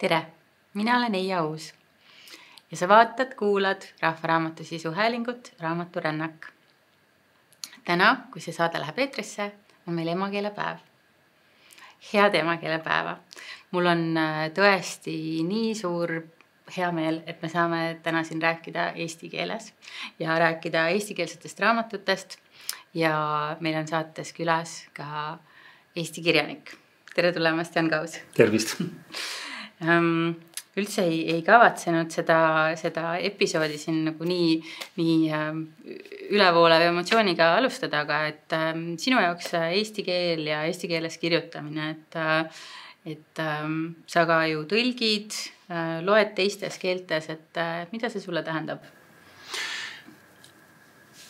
Tere, mina olen Eija Uus ja sa vaatad, kuulad Rahvaraamatu sisuhäälingut Raamaturännak. Täna, kui see saade läheb eetrisse, on meil emakeelepäev. Head emakeelepäeva. Mul on tõesti nii suur hea meel, et me saame täna siin rääkida eesti keeles ja rääkida eestikeelsetest raamatutest ja meil on saates külas ka eesti kirjanik. Tere tulemast, Jan Kaus. Tervist. Üldse ei kavatsenud seda episoodi siin nagu nii ülevoolev emotsiooniga alustada, aga et sinu jaoks eesti keel ja eesti keeles kirjutamine, et sa ka ju tõlgid, loed teistes keeltes, et mida see sulle tähendab?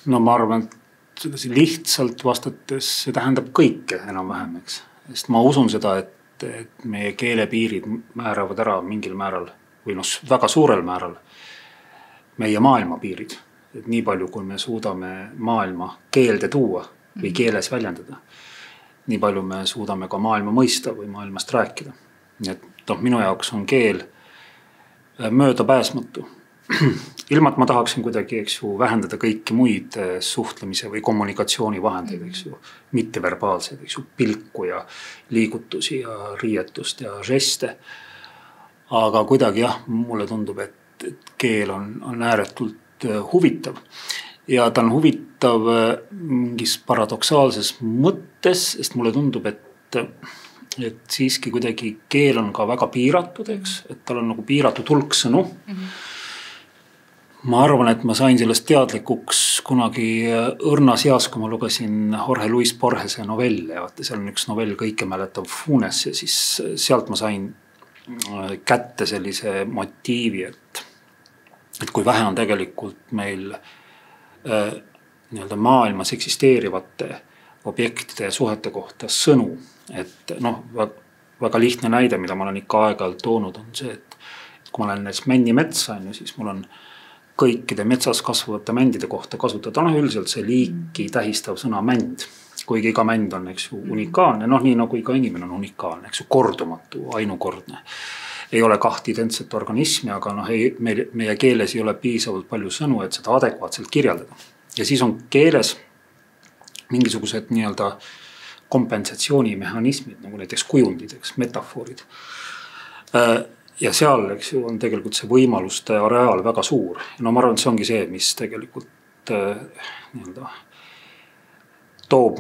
No ma arvan, et lihtsalt vastates see tähendab kõike enam-vähem, eks. Sest ma usun seda, et meie keelepiirid määravad ära mingil määral või väga suurel määral meie maailma piirid. Et nii palju, kui me suudame maailma keelde tuua või keeles väljendada, nii palju me suudame ka maailma mõista või maailmast rääkida. Nii et minu jaoks on keel möödapääsmatu. Ilma, et ma tahaksin kuidagi vähendada kõiki muid suhtlemise või kommunikatsiooni vahendeid, mitteverbaalseid, pilku ja liigutusi ja riietust ja žeste. Aga kuidagi mulle tundub, et keel on ääretult huvitav. Ja ta on huvitav mingis paradoksaalses mõttes, sest mulle tundub, et siiski kuidagi keel on ka väga piiratud, eks? Et tal on nagu piiratud hulk sõnu. Ma arvan, et ma sain sellest teadlikuks kunagi õrnas eas, kui ma lugesin Jorge Luis Borgese novelle. Seal on üks novell Kõike mäletav Funes ja siis sealt ma sain kätte sellise motiivi, et kui vähe on tegelikult meil maailmas eksisteerivate objektide ja suhete kohta sõnu. Et väga lihtne näide, mida ma olen ikka aeg-ajalt toonud, on see, et kui ma olen näiteks männimetsa, siis mul on kõikide metsas kasvavate mändide kohta kasutada. Üldiselt see liiki tähistav sõna mänd, kuigi iga mänd on unikaalne, nii nagu iga inimene on unikaalne, kordumatu, ainukordne. Ei ole kahte identset organismi, aga meie keeles ei ole piisavalt palju sõnu, et seda adekvaatselt kirjeldada. Ja siis on keeles mingisugused kompensatsioonimehhanismid, nagu näiteks kujundid, metafoorid. Ja seal on tegelikult see võimaluste areaal väga suur. Ma arvan, et see ongi see, mis tegelikult toob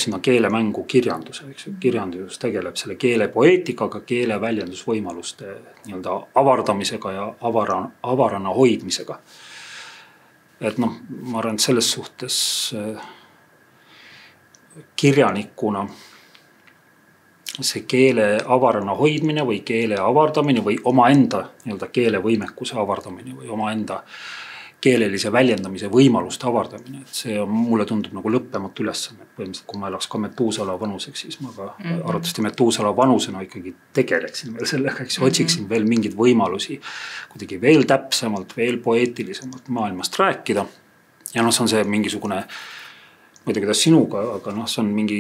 sinna keelemängu kirjanduse. Kirjandus tegeleb selle keele poeetikaga, keele väljendusvõimaluste avardamisega ja avarana hoidmisega. Et ma arvan, et selles suhtes kirjanikuna see keele avarana hoidmine või keele avardamine või omaenda keele võimekuse avardamine või omaenda keelelise väljendamise võimaluste avardamine. Et see mulle tundub nagu lõppematu ülesanne. Põhimõtteliselt, kui ma elaks ka Metuusala vanuseks, siis ma arvatavasti Metuusala vanusena ikkagi tegeleksin veel sellega, otsiksin veel mingeid võimalusi kuidagi veel täpsemalt, veel poeetilisemalt maailmast rääkida. Ja see on see mingisugune, ma ei tea, kuidas sinuga, aga see on mingi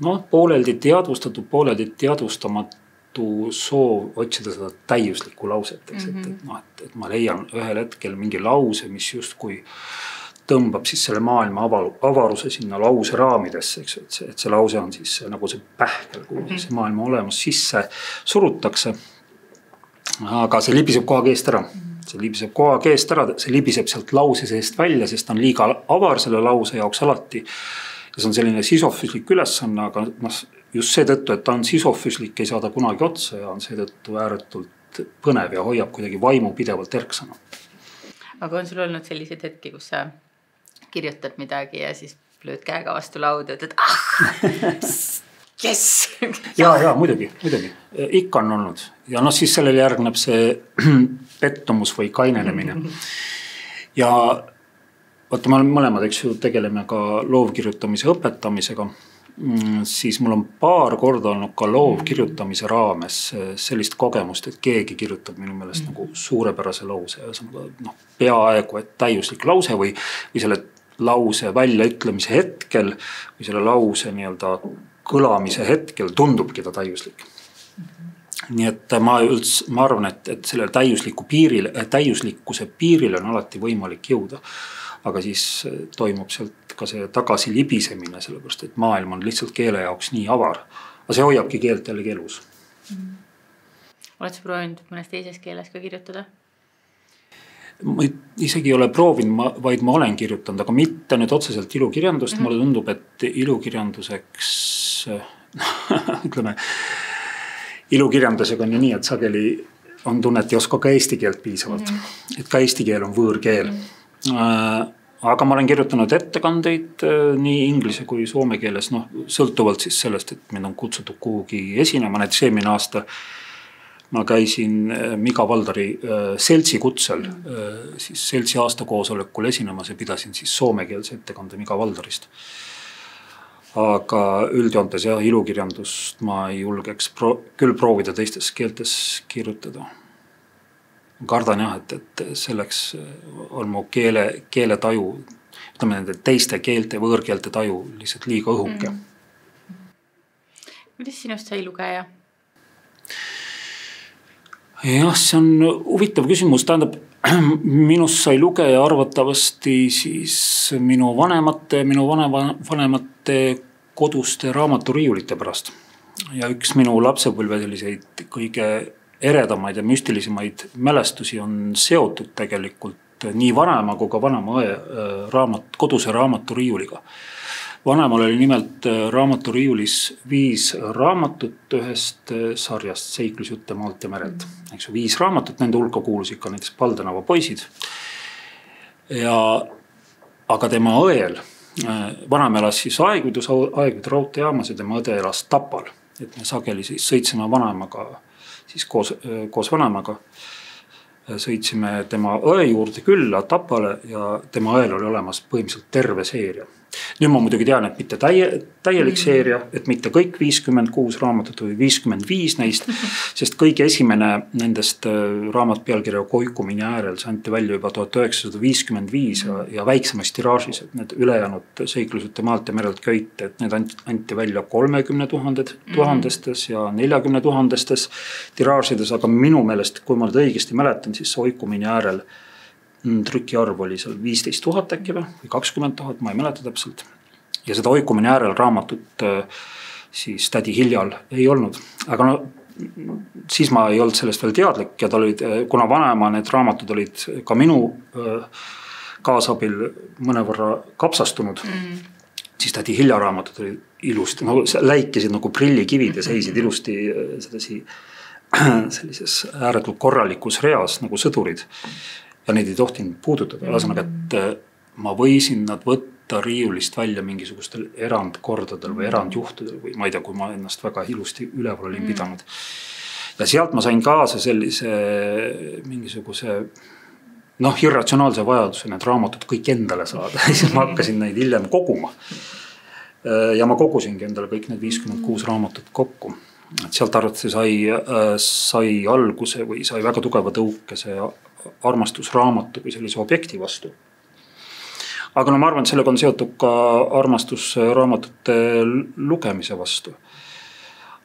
pooleldi teadvustatud, pooleldi teadvustamatu soov otsida seda täiuslikku lauset. Et ma leian ühel hetkel mingi lause, mis justkui tõmbab siis selle maailma avaruse sinna lause raamidesse. Et see lause on siis nagu see pähkel, kui see maailma olemus sisse surutakse. Aga see libiseb koha keest ära. See libiseb sealt lause seest välja, sest on liiga avar selle lause jaoks alati. Ja see on selline sisofüüslik ülesanne, aga just seetõttu, et ta on sisofüüslik, ei saa ta kunagi otsa ja on seetõttu ääretult põnev ja hoiab kuidagi vaimu pidevalt erksana. Aga on sul olnud sellised hetki, kus sa kirjutad midagi ja siis lööd käega vastu lauda, et yes! Ja, muidugi. Ikka on olnud. Ja siis sellele järgneb see pettumus või kainenemine. Ja me mõlemad tegeleme ka loovkirjutamise õpetamisega, siis mul on paar korda olnud ka loovkirjutamise raames sellist kogemust, et keegi kirjutab minu meelest nagu suurepärase lause, peaaegu et täiuslik lause või selle lause väljaütlemise hetkel või selle lause kõlamise hetkel tundubki ta täiuslik. Nii et ma arvan, et selle täiuslikkuse piiril on alati võimalik jõuda. Aga siis toimub sealt ka see tagasi libisemine, sellepärast, et maailm on lihtsalt keele jaoks nii avar. Aga see hoiabki keelt jällegi elus. Oled sa proovinud mõnes teises keeles ka kirjutada? Ma isegi ei ole proovinud, vaid ma olen kirjutanud, aga mitte nüüd otseselt ilukirjandust. Mulle tundub, et ilukirjanduseks, ütleme, ilukirjandusega on ju nii, et sageli on tunne, et ei oska ka eesti keelt piisavalt. Et ka eesti keel on võõrkeel. Aga ma olen kirjutanud ettekandeid nii inglise kui soome keeles, sõltuvalt siis sellest, et mind on kutsutud kuhugi esinema. Näiteks eelmine aasta ma käisin Miga Valdari seltsi kutsel, siis seltsi aastakoosolekul esinemas ja pidasin siis soomekeelse ettekande Miga Valdarist. Aga üldjoontes jah, ilukirjandust ma ei julgeks küll proovida teistes keeltes kirjutada. Kardan jah, et selleks on mu keele taju, ütleme nende teiste keelte, võõrkeelte taju lihtsalt liiga õhuke. Kuidas sinust sai lugeja? Jah, see on huvitav küsimus. Tähendab, minust sai lugeja arvatavasti siis minu vanemate koduste raamaturiiulite pärast. Ja üks minu lapsepõlve selliseid kõige eredamaid ja müstilisemaid mälestusi on seotud tegelikult nii vanema kui ka vanema õe koduse raamaturiiuliga. Vanemal oli nimelt raamaturiiulis 5 raamatut ühest sarjast Seiklusjutte maalt ja merelt. 5 raamatut, nende hulka kuulus ikka näiteks Paldenava poisid. Aga tema õel, vanem elas siis Aegvidu raudteejaamas ja tema õde elas Tapal. Et me sageli siis sõitsime vanemaga, siis koos vanemaga sõitsime tema õe juurde külla Tapale ja tema õel oli olemas põhimõtteliselt terve seeria. Nüüd ma muidugi tean, et mitte täielik seeria, et mitte kõik 56 raamatut või 55 neist, sest kõige esimene nendest raamat pealkirja Koikumine äärel, see anti välja juba 1955 ja väiksemas tiraažis, et need ülejäänud Seiklusjutte maalt ja merelt köite, et need anti välja 30 000 ja 40 000 tiraažides, aga minu meelest, kui ma nüüd õigesti mäletan, siis Koikumine äärel trükiarv oli seal 15 000 äkki või 20 000, ma ei mäleta täpselt. Ja seda Oikumine äärel raamatut siis tädi Hiljal ei olnud. Aga siis ma ei olnud sellest veel teadlik ja kuna vanema need raamatud olid ka minu kaasabil mõnevõrra kapsastunud, siis tädi Hilja raamatud olid ilusti, läikisid nagu prillikivid ja seisid ilusti sellises ääretult korralikus reas nagu sõdurid. Ja neid ei tohtinud puudutada. Ühesõnaga, et ma võisin nad võtta riiulist välja mingisugustel erandkordadel või erandjuhtudel või ma ei tea, kui ma ennast väga ilusti üleval olin pidanud. Ja sealt ma sain kaasa sellise mingisuguse irratsionaalse vajaduse need raamatud kõik endale saada. Ja siis ma hakkasin neid hiljem koguma. Ja ma kogusingi endale kõik need 56 raamatut kokku. Et sealt arvates sai alguse või sai väga tugeva tõuke see armastusraamatu kui sellise objekti vastu. Aga ma arvan, et sellega on seotud ka armastusraamatute lugemise vastu.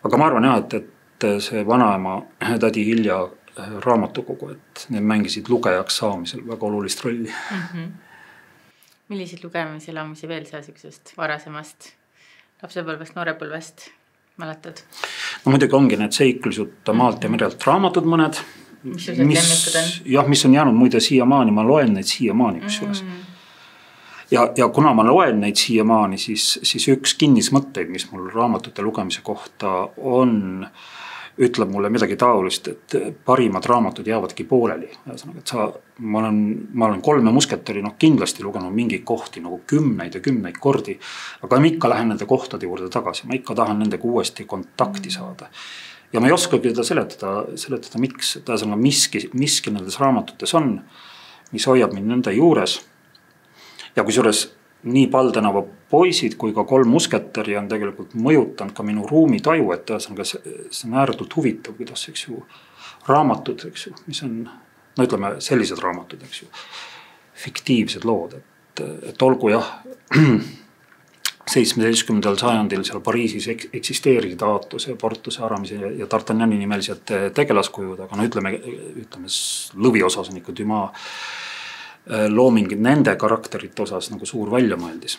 Aga ma arvan jah, et see vanaema tädi Hilja raamatukogu, et need mängisid lugejaks saamisel väga olulist rolli. Milliseid lugemiselamusi veel sa sellisest varasemast lapsepõlvest, noorepõlvest mäletad? Muidugi ongi need Seiklusjutte maalt ja merelt raamatud mõned. Mis on jäänud muide siiamaani, ma loen neid siiamaani kusjuures. Ja kuna ma loen neid siiamaani, siis üks kinnismõtteid, mis mul raamatute lugemise kohta on, ütleb mulle midagi taolist, et parimad raamatud jäävadki pooleli. Ma olen 3 musketäri kindlasti lugenud mingeid kohti nagu 10 ja 10 kordi, aga ma ikka lähen nende kohtade juurde tagasi, ma ikka tahan nendega uuesti kontakti saada. Ja ma ei oskagi seda seletada miks, et miski nendes raamatutes on, mis hoiab mind nende juures. Ja kusjuures nii Paldenava poisid kui ka 3 musketäri on tegelikult mõjutanud ka minu ruumitaju, et see on ääretult huvitav, kuidas raamatud, mis on, ütleme, sellised raamatud, fiktiivsed lood, et olgu jah, 17. sajandil seal Pariisis eksisteerisid Athose, Porthose, Aramise ja D'Artagnani nimelised tegelaskujud, aga no ütleme lõviosas on ikka Dumas looming nende karakterite osas nagu suur väljamõeldis.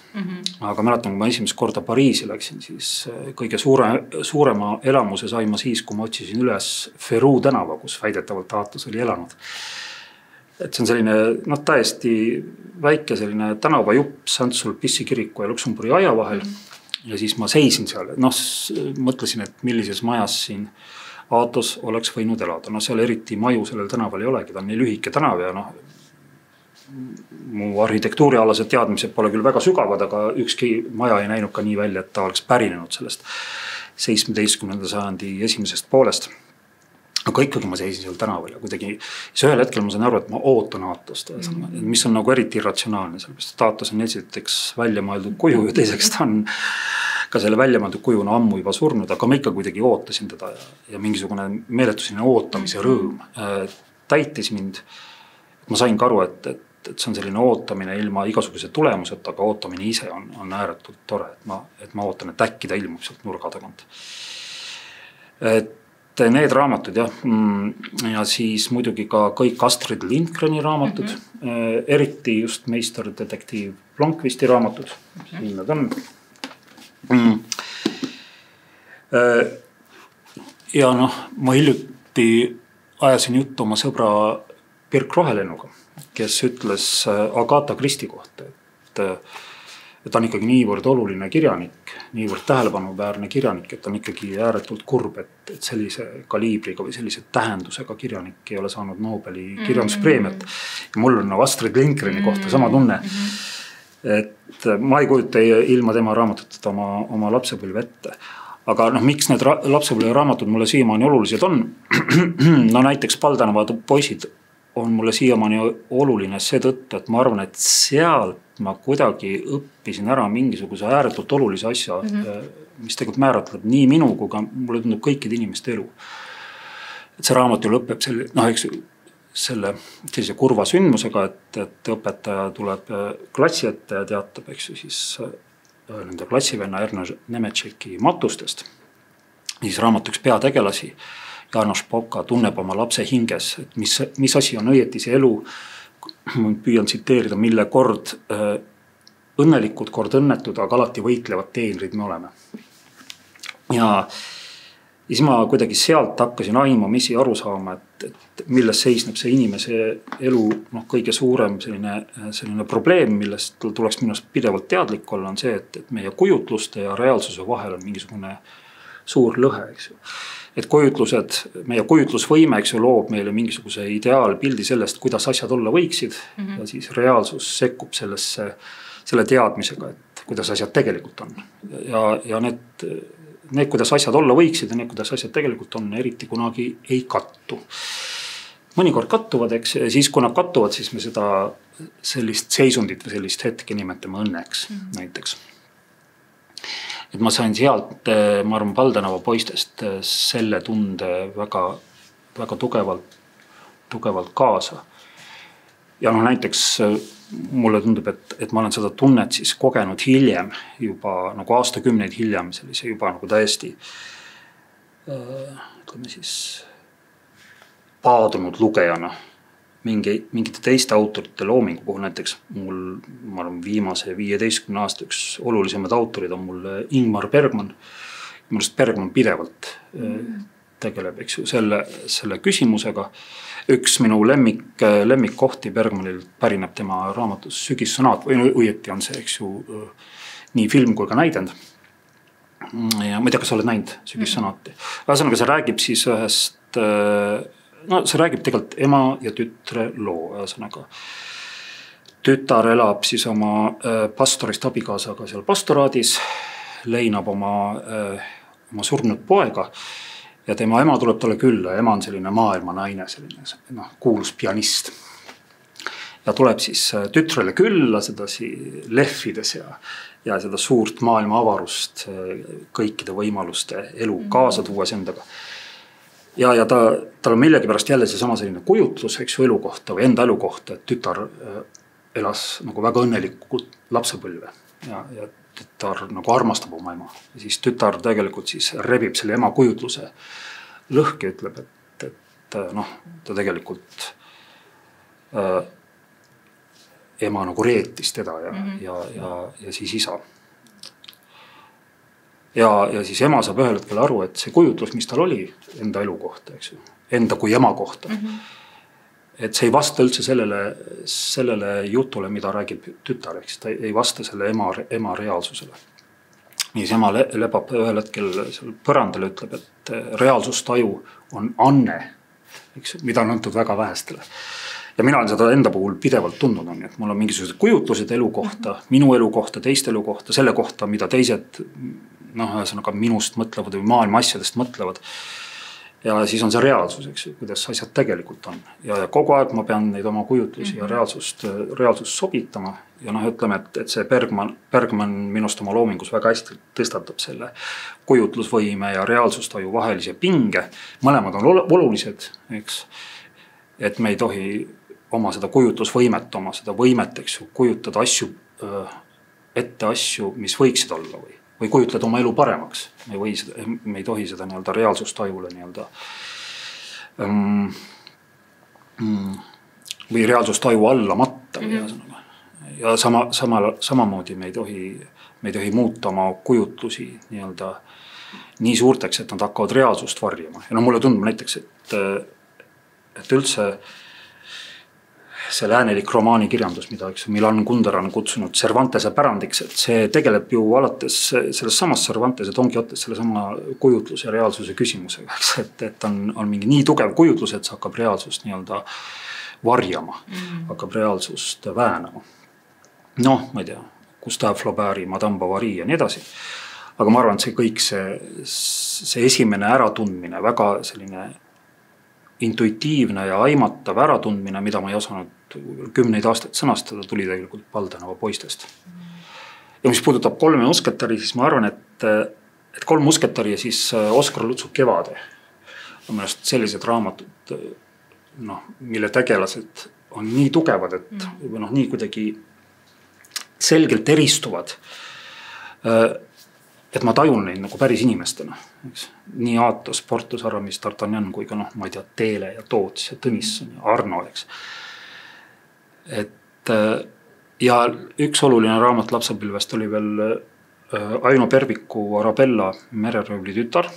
Aga mäletan, kui ma esimest korda Pariisi läksin, siis kõige suurema elamuse sain ma siis, kui ma otsisin üles Ferrou tänava, kus väidetavalt Athos oli elanud. Et see on selline täiesti väike selline tänavajupp Saint-Sulpice'i kiriku ja Luxembourgi aia vahel. Ja siis ma seisin seal, mõtlesin, et millises majas siin Athos oleks võinud elada. Seal eriti maju sellel tänaval ei olegi, ta on nii lühike tänav ja mu arhitektuurialased teadmised pole küll väga sügavad, aga ükski maja ei näinud ka nii välja, et ta oleks pärinenud sellest 17. sajandi esimesest poolest. Aga ikkagi ma seisin seal tänaval ja kuidagi ühel hetkel ma sain aru, et ma ootan Athost, mis on nagu eriti irratsionaalne, sellepärast et Athos on esiteks väljamõeldud kuju ja teiseks ta on ka selle väljamõeldud kujuna ammu juba surnud, aga ma ikka kuidagi ootasin teda ja mingisugune meeletusine ootamise rõõm täitis mind. Ma sain ka aru, et see on selline ootamine ilma igasuguse tulemuseta, aga ootamine ise on ääretult tore, et ma ootan, et äkki ta ilmub sealt nurga tagant. Et need raamatud ja siis muidugi ka kõik Astrid Lindgreni raamatud, eriti just meisterdetektiiv Blomqvisti raamatud, siin nad on. Ja ma hiljuti ajasin juttu oma sõbra Pirk Rohelennuga, kes ütles Agatha Christie kohta, et on ikkagi niivõrd oluline kirjanik, niivõrd tähelepanuväärne kirjanik, et on ikkagi ääretult kurb, et sellise kaliibriga või sellise tähendusega kirjanik ei ole saanud Nobeli kirjanduspreemiat. Ja mul on Astrid Lindgreni kohta sama tunne, et ma ei kujuta ilma tema raamatuteta oma lapsepõlve ette. Aga miks need lapsepõlve raamatud mulle siiamaani olulised on? Näiteks Paldanava poisid on mulle siiamaani oluline seetõttu, et ma arvan, et sealt ma kuidagi õppisin ära mingisuguse ääretult olulise asja, mis tegelikult määratleb nii minu, kui ka mulle tundub kõikide inimeste elu. Et see raamat ju lõpeb sellise kurva sündmusega, et õpetaja tuleb klassi ette ja teatab, siis nende klassivenna Erno Nemetšeki matustest. Siis raamat üks peategelasi Janos Poka tunneb oma lapse hinges, et mis asi on õieti see elu, ma püüan tsiteerida, mille kord õnnelikud, kord õnnetud, aga alati võitlevad teenrid me oleme. Ja siis ma kuidagi sealt hakkasin aimamisi aru saama, et milles seisneb see inimese elu kõige suurem selline probleem, millest tuleks minust pidevalt teadlik olla, on see, et meie kujutluste ja reaalsuse vahel on mingisugune suur lõhe, eks ju. Et meie kujutlusvõime loob meile mingisuguse ideaalpildi sellest, kuidas asjad olla võiksid ja siis reaalsus sekkub selle teadmisega, et kuidas asjad tegelikult on. Ja need, kuidas asjad olla võiksid ja need, kuidas asjad tegelikult on, eriti kunagi ei kattu. Mõnikord kattuvad, eks, ja siis kui nad kattuvad, siis me seda sellist seisundit või sellist hetke nimetame õnneks näiteks. Et ma sain sealt, ma arvan, Paldanava poistest selle tunde väga, väga tugevalt kaasa. Ja näiteks mulle tundub, et ma olen seda tunnet siis kogenud hiljem, juba nagu aastakümneid hiljem, sellise juba nagu täiesti, ütleme siis, paadunud lugejana mingite teiste autorite loomingu puhul. Näiteks ma olen viimase 15 aasta üks olulisemad autorid on mul Ingmar Bergman. Mõnest Bergman pidevalt tegeleb, eks ju, selle küsimusega. Üks minu lemmikkohti Bergmanil pärineb tema raamatus Sügissõnad, või õieti on see, eks ju, nii film kui ka näidend. Ja ma ei tea, kas sa oled näinud Sügissõnati. Ühesõnaga, see räägib siis ühest see räägib tegelikult ema ja tütre loo. Ühesõnaga, tütar elab siis oma pastorist abikaasaga seal pastoraadis, leinab oma surnud poega ja tema ema tuleb talle külla. Ema on selline maailma naine, selline kuulus pianist. Ja tuleb siis tütrele külla sedasi lehvides ja seda suurt maailma avarust kõikide võimaluste elu kaasa tuues endaga. Ja tal on millegi pärast jälle see sama selline kujutlus, eks ju, elu kohta või enda elu kohta, et tütar elas nagu väga õnnelikult lapsepõlve. Ja tütar nagu armastab oma ema. Ja siis tütar tegelikult siis rebib selle ema kujutluse lõhki, ütleb, et noh, ta tegelikult ema nagu reetis teda ja siis isa. Ja siis ema saab ühel hetkel aru, et see kujutlus, mis tal oli enda elu kohta, eks ju, enda kui ema kohta, et see ei vasta üldse sellele jutule, mida räägib tütar, eks ta ei vasta selle ema reaalsusele. Nii see ema lebab ühel hetkel seal põrandale, ütleb, et reaalsustaju on anne, eks, mida on antud väga vähestele. Ja mina olen seda enda puhul pidevalt tundnud, et mul on mingisugused kujutlused elu kohta, minu elu kohta, teiste elu kohta, selle kohta, mida teised ühesõnaga minust mõtlevad või maailma asjadest mõtlevad. Ja siis on see reaalsus, eks, kuidas asjad tegelikult on. Ja kogu aeg ma pean neid oma kujutlusi ja reaalsust sobitama. Ja ütleme, et see Bergman minust oma loomingus väga hästi tõstatab selle kujutlusvõime ja reaalsustaju vahelise pinge. Mõlemad on olulised, eks, et me ei tohi oma seda kujutlusvõimet, oma seda võimet, eks, kujutada ette asju, mis võiksid olla või kujutleda oma elu paremaks. Me ei tohi seda nii-öelda reaalsustajule nii-öelda või reaalsustaju alla matta. Ja samamoodi me ei tohi muuta oma kujutlusi nii-öelda nii suurteks, et nad hakkavad reaalsust varjama. Ja mulle tundub näiteks, et üldse see läänelik romaanikirjandus, mida Milan Kundera on kutsunud Cervantese pärandiks, et see tegeleb ju alates selles samas Cervantese Don Quixotes selle sama kujutlus ja reaalsuse küsimusega, et on mingi nii tugev kujutlus, et see hakkab reaalsust nii-öelda varjama, hakkab reaalsust väänama. Noh, ma ei tea, Gustave Flaubert'i, Madame Bovary ja nii edasi. Aga ma arvan, et see kõik see esimene äratundmine, väga selline intuitiivne ja aimatav äratundmine, mida ma ei osanud 10 aastat sõnastada, tuli tegelikult Paldenova poistest. Ja mis puudutab 3 musketäri, siis ma arvan, et 3 musketäri ja siis Oskar Lutsu Kevade on mõnest sellised raamatud, mille tegelased on nii tugevad, et nii kuidagi selgelt eristuvad, et ma tajun neid nagu päris inimestena. Nii Aatos, Porthos, Aramis, D'Artagnan kui ka ma ei tea, Teele ja Toots ja Tõnisson ja Arno, eks. Ja üks oluline raamat lapsepilvest oli veel Aino Perviku Arabella Mereröövli tütar.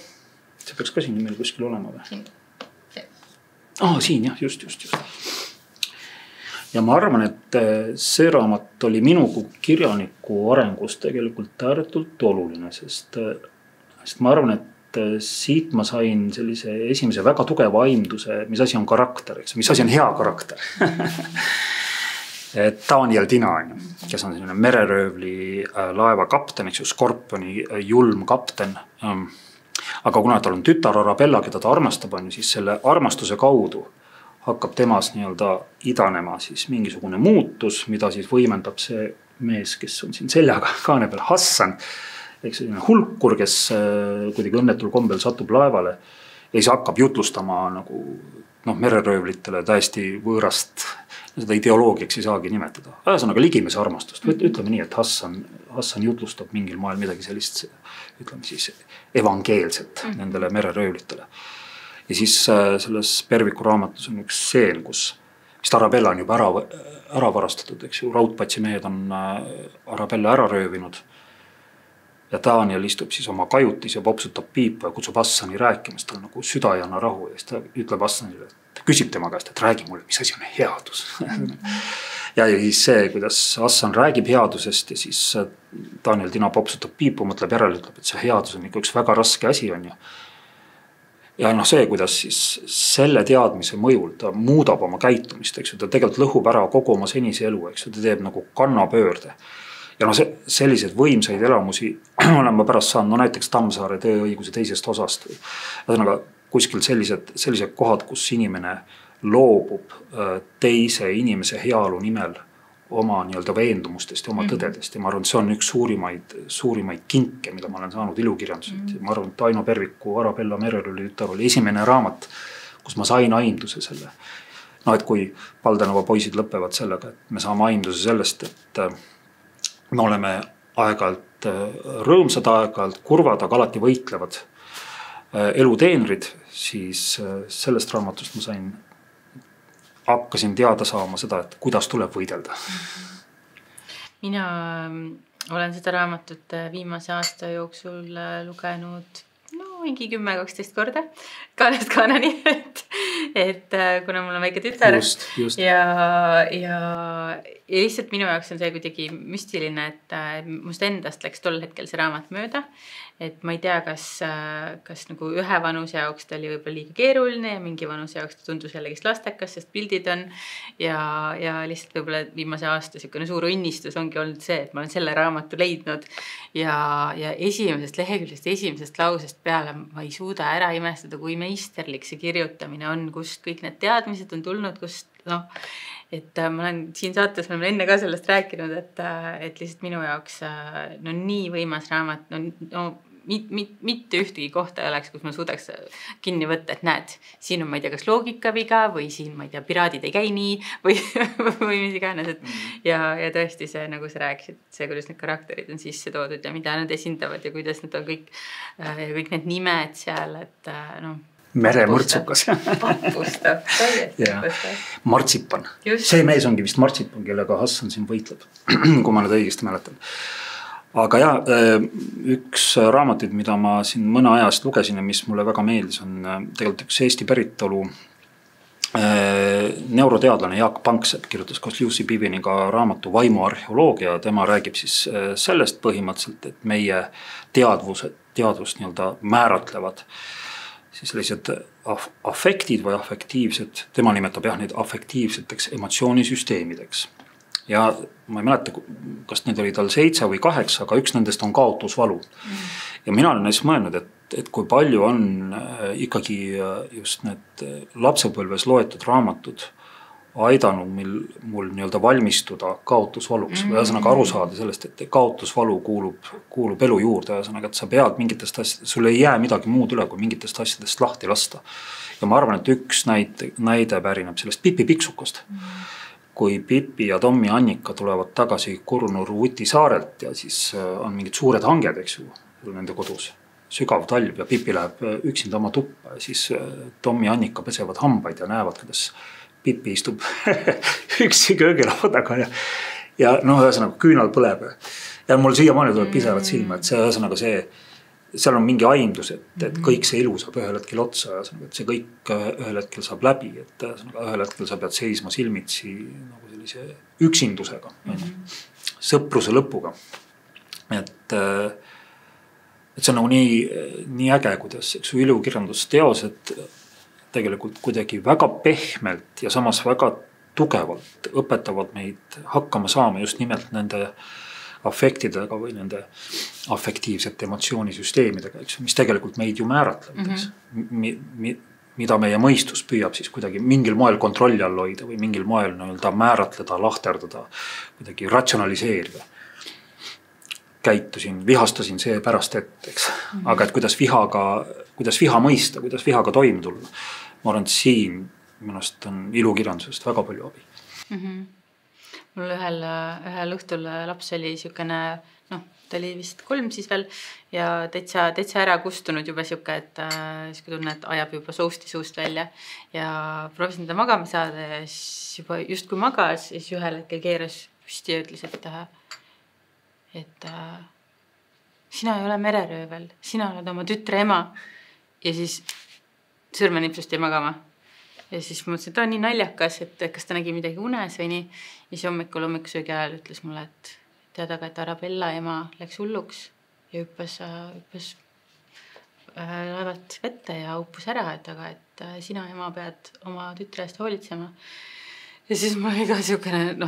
See peaks ka siin meil kuskil olema või? Siin jah, just. Ja ma arvan, et see raamat oli minu kui kirjaniku arengus tegelikult ääretult oluline, sest ma arvan, et siit ma sain sellise esimese väga tugeva aimduse, mis asi on karakter, eks, mis asi on hea karakter. Daniel Tina, kes on selline mereröövli laeva kapten, eks ju, Skorpioni julm kapten. Aga kuna tal on tütar Arabella, keda ta armastab, siis selle armastuse kaudu hakkab temas nii-öelda idanema siis mingisugune muutus, mida siis võimendab see mees, kes on siin seljaga kaane peal, Hassan, eks selline hulkur, kes kuidagi õnnetul kombel satub laevale ja siis hakkab jutlustama nagu mereröövlitele täiesti võõrast, seda ideoloogiaks ei saagi nimetada. Ühesõnaga ligimese armastust. Ütleme nii, et Hassan jutlustab mingil moel midagi sellist, ütleme siis evangeelset nendele mereröövlitele. Ja siis selles Perviku raamatus on üks seen, kus vist Arabella on juba ära varastatud, eks ju, raudpatsi mehed on Arabella ära röövinud. Ja Daniel istub siis oma kajutis ja popsutab piipu ja kutsub Hassani rääkimast, tal nagu süda ei anna rahu ja siis ta ütleb Hassanile, et küsib tema käest, et räägi mulle, mis asi on headus. Ja siis see, kuidas Hassan räägib headusest ja siis Daniel Tina popsutab piipu, mõtleb järele, ütleb, et see headus on ikka üks väga raske asi on ju. Ja see, kuidas siis selle teadmise mõjul ta muudab oma käitumist, eks ju, ta tegelikult lõhub ära kogu oma senise elu, eks ju, ta teeb nagu kannapöörde. Ja sellised võimsaid elamusi olen ma pärast saanud, näiteks Tammsaare tööõiguse teisest osast. Ühesõnaga kuskil sellised kohad, kus inimene loobub teise inimese heaolu nimel oma nii-öelda veendumustest ja oma tõdedest. Ja ma arvan, et see on üks suurimaid kinke, mida ma olen saanud ilukirjanduselt. Ma arvan, et Aino Perviku Arabella Mereröövli tütar oli esimene raamat, kus ma sain aimduse selle. Et kui Paldenova poisid lõpevad sellega, et me saame aimduse sellest, et me oleme aeg-ajalt rõõmsad aeg-ajalt, kurvad, aga alati võitlevad eluteenrid, siis sellest raamatust ma hakkasin teada saama seda, et kuidas tuleb võidelda. Mina olen seda raamatut viimase aasta jooksul lugenud mingi 10-12 korda kaanest kaanani, et kuna mul on väike tütar just. Ja lihtsalt minu jaoks on see kuidagi müstiline, et must endast läks tol hetkel see raamat mööda, et ma ei tea, kas nagu ühe vanuse jaoks ta oli võib-olla liiga keeruline ja mingi vanuse jaoks ta tundus jällegist lastekas, sest pildid on ja lihtsalt võib-olla viimase aasta siukene suur õnnistus ongi olnud see, et ma olen selle raamatu leidnud ja esimesest leheküljest, esimesest lausest peale ma ei suuda ära imestada, kui meisterlik see kirjutamine on, kust kõik need teadmised on tulnud, kust et ma olen siin saates, me oleme enne ka sellest rääkinud, et lihtsalt minu jaoks nii võimas raamat, mitte ühtegi kohta ei oleks, kus ma suudaks kinni võtta, et näed, siin on, ma ei tea, kas loogikaviga või siin, ma ei tea, piraadid ei käi nii või mis iganes, ja tõesti see, nagu sa rääkisid, see, kuidas need karakterid on sisse toodud ja mida nad esindavad ja kuidas nad on kõik need nimed seal, et meremõrtsukas. Vapustav, täiesti vapustav. Martsipan. See mees ongi vist Martsipan, kellega Hassan siin võitleb, kui ma nüüd õigesti mäletan. Aga üks raamatud, mida ma siin mõne ajast lugesin ja mis mulle väga meeldis, on tegelikult üks Eesti päritolu neuroteadlane Jaak Panksepp kirjutas koos Lucy Biveniga raamatu Vaimuarheoloogia. Tema räägib siis sellest põhimõtteliselt, et meie teadvust nii-öelda määratlevad siis sellised affektid või affektiivsed, tema nimetab neid affektiivseteks emotsioonisüsteemideks. Ja ma ei mäleta, kas need oli tal 7 või 8, aga üks nendest on kaotusvalu. Ja mina olen näiteks mõelnud, et kui palju on ikkagi just need lapsepõlves loetud raamatud aidanud mul nii-öelda valmistuda kaotusvaluks. Ühesõnaga aru saada sellest, et kaotusvalu kuulub elu juurde. Ühesõnaga, et sa pead mingitest asjadest, sul ei jää midagi muud üle, kui mingitest asjadest lahti lasta. Ja ma arvan, et üks näide pärineb sellest Pipi Piksukast. Kui Pipi ja Tom ja Annika tulevad tagasi Kurnur Vuti saarelt ja siis on mingid suured hanged, eks ju, nende kodus. Sügav talv ja Pipi läheb üksinda oma tuppa ja siis Tom ja Annika pesevad hambaid ja näevad, kuidas Pipi istub üksi köögilaua taga ja ühesõnaga küünal põleb. Ja mul siiamaani tuleb pisavad silma, et see ühesõnaga seal on mingi aimdus, et kõik see elu saab ühel hetkel otsa, et see kõik ühel hetkel saab läbi, et ühel hetkel sa pead seisma silmitsi nagu sellise üksindusega, sõpruse lõpuga. Et see on nagu nii äge, kuidas ilukirjandusteosed tegelikult kuidagi väga pehmelt ja samas väga tugevalt õpetavad meid hakkama saama just nimelt nende affektidega või nende affektiivsete emotsioonisüsteemidega, mis tegelikult meid ju määratlevad, mida meie mõistus püüab siis kuidagi mingil moel kontrolli all hoida või mingil moel määratleda, lahterdada, kuidagi ratsionaliseerida. Käitusin, vihastasin see pärast eks. Aga et kuidas viha mõista, kuidas vihaga toime tulla. Ma arvan, et siin minust on ilukirjandusest väga palju abi. Mul ühel õhtul laps oli siukene, ta oli vist 3 siis veel ja täitsa ära kustunud juba siuke, et siuke tunne, et ajab juba sousti suust välja ja proovisin teda magama saada ja siis juba just kui magas ja siis ühel hetkel keeras püsti ja ütles, et sina ei ole mereröövel, sina oled oma tütre ema ja siis sõrmenipsust jäi magama. Ja siis mõtlesin, et ta on nii naljakas, et kas ta nägi midagi unes või nii. Ja siis hommikusöögi ajal ütles mulle, et tead aga, et Arabella ema läks hulluks ja hüppas laevalt vette ja uppus ära, et sina ema pead oma tütre eest hoolitsema. Ja siis mul oli ka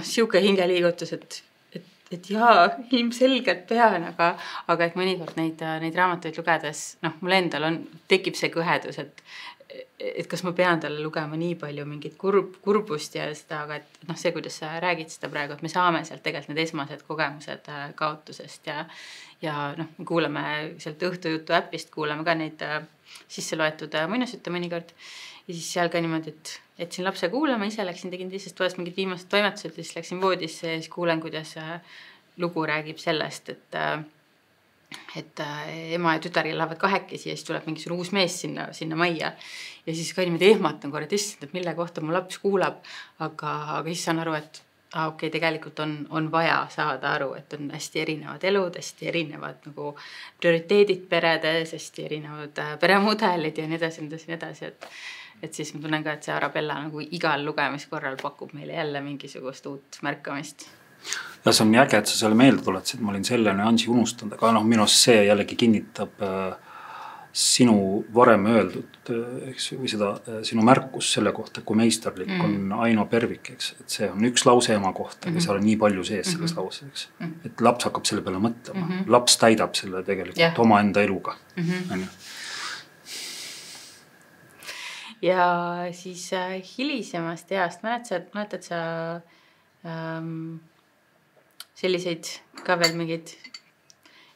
siuke hingeliigutus, et jaa, ilmselgelt pean, aga et mõnikord neid raamatuid lugedes, mul endal tekib see kõhedus, et kas ma pean talle lugema nii palju mingit kurbust ja seda, aga et see, kuidas sa räägid seda praegu, et me saame sealt tegelikult need esmased kogemused kaotusest ja kuulame sealt õhtujutu äpist, kuulame ka neid sisse loetud muinasjutte mõnikord ja siis seal ka niimoodi, et siin lapse kuulama, ise tegin teisest toest mingid viimased toimetused ja siis läksin voodisse ja siis kuulen, kuidas lugu räägib sellest, et ema ja tütar elavad kahekesi ja siis tuleb mingisugune uus mees sinna majja. Ja siis ka niimoodi ehmatan korra, et mille kohta mu laps kuulab, aga siis saan aru, et okei, tegelikult on vaja saada aru, et on hästi erinevad elud, hästi erinevad nagu prioriteedid peredes, hästi erinevad peremudelid ja nii edasi. Et siis ma tunnen ka, et see Arabella nagu igal lugemiskorral pakub meile jälle mingisugust uut märkamist. Ja see on nii äge, et sa selle meelde tuletasid, ma olin selle nüansi unustanud, aga minu arust see jällegi kinnitab sinu varem öeldud, või seda sinu märkus selle kohta, kui meisterlik on Aino Pervik, eks, et see on üks lause ema kohta, ja seal on nii palju sees selles lause, eks. Et laps hakkab selle peale mõtlema, laps täidab selle tegelikult oma enda eluga. Ja siis hilisemast east, mäletad sa selliseid ka veel mingeid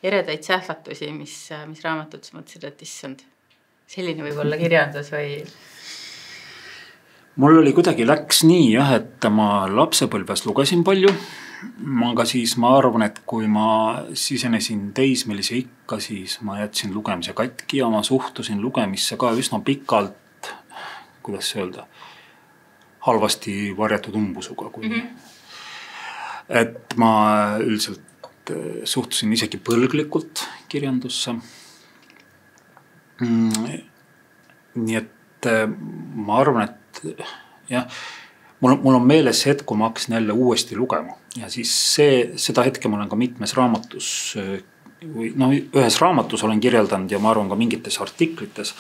eredaid sähvatusi, mis raamatut mõtlesid, et issand, selline võib olla kirjandus või? Mul oli kuidagi läks nii, et ma lapsepõlves lugesin palju, aga siis ma arvan, et kui ma sisenesin teismelise ikka, siis ma jätsin lugemise katki ja ma suhtusin lugemisse ka üsna pikalt, kuidas öelda, halvasti varjatud umbusuga. Et ma üldiselt suhtusin isegi põlglikult kirjandusse. Nii et ma arvan, et jah, mul on meeles see hetk, kui ma hakkasin jälle uuesti lugema. Ja siis seda hetke ma olen ka mitmes raamatus, ühes raamatus olen kirjeldanud ja ma arvan ka mingites artiklites.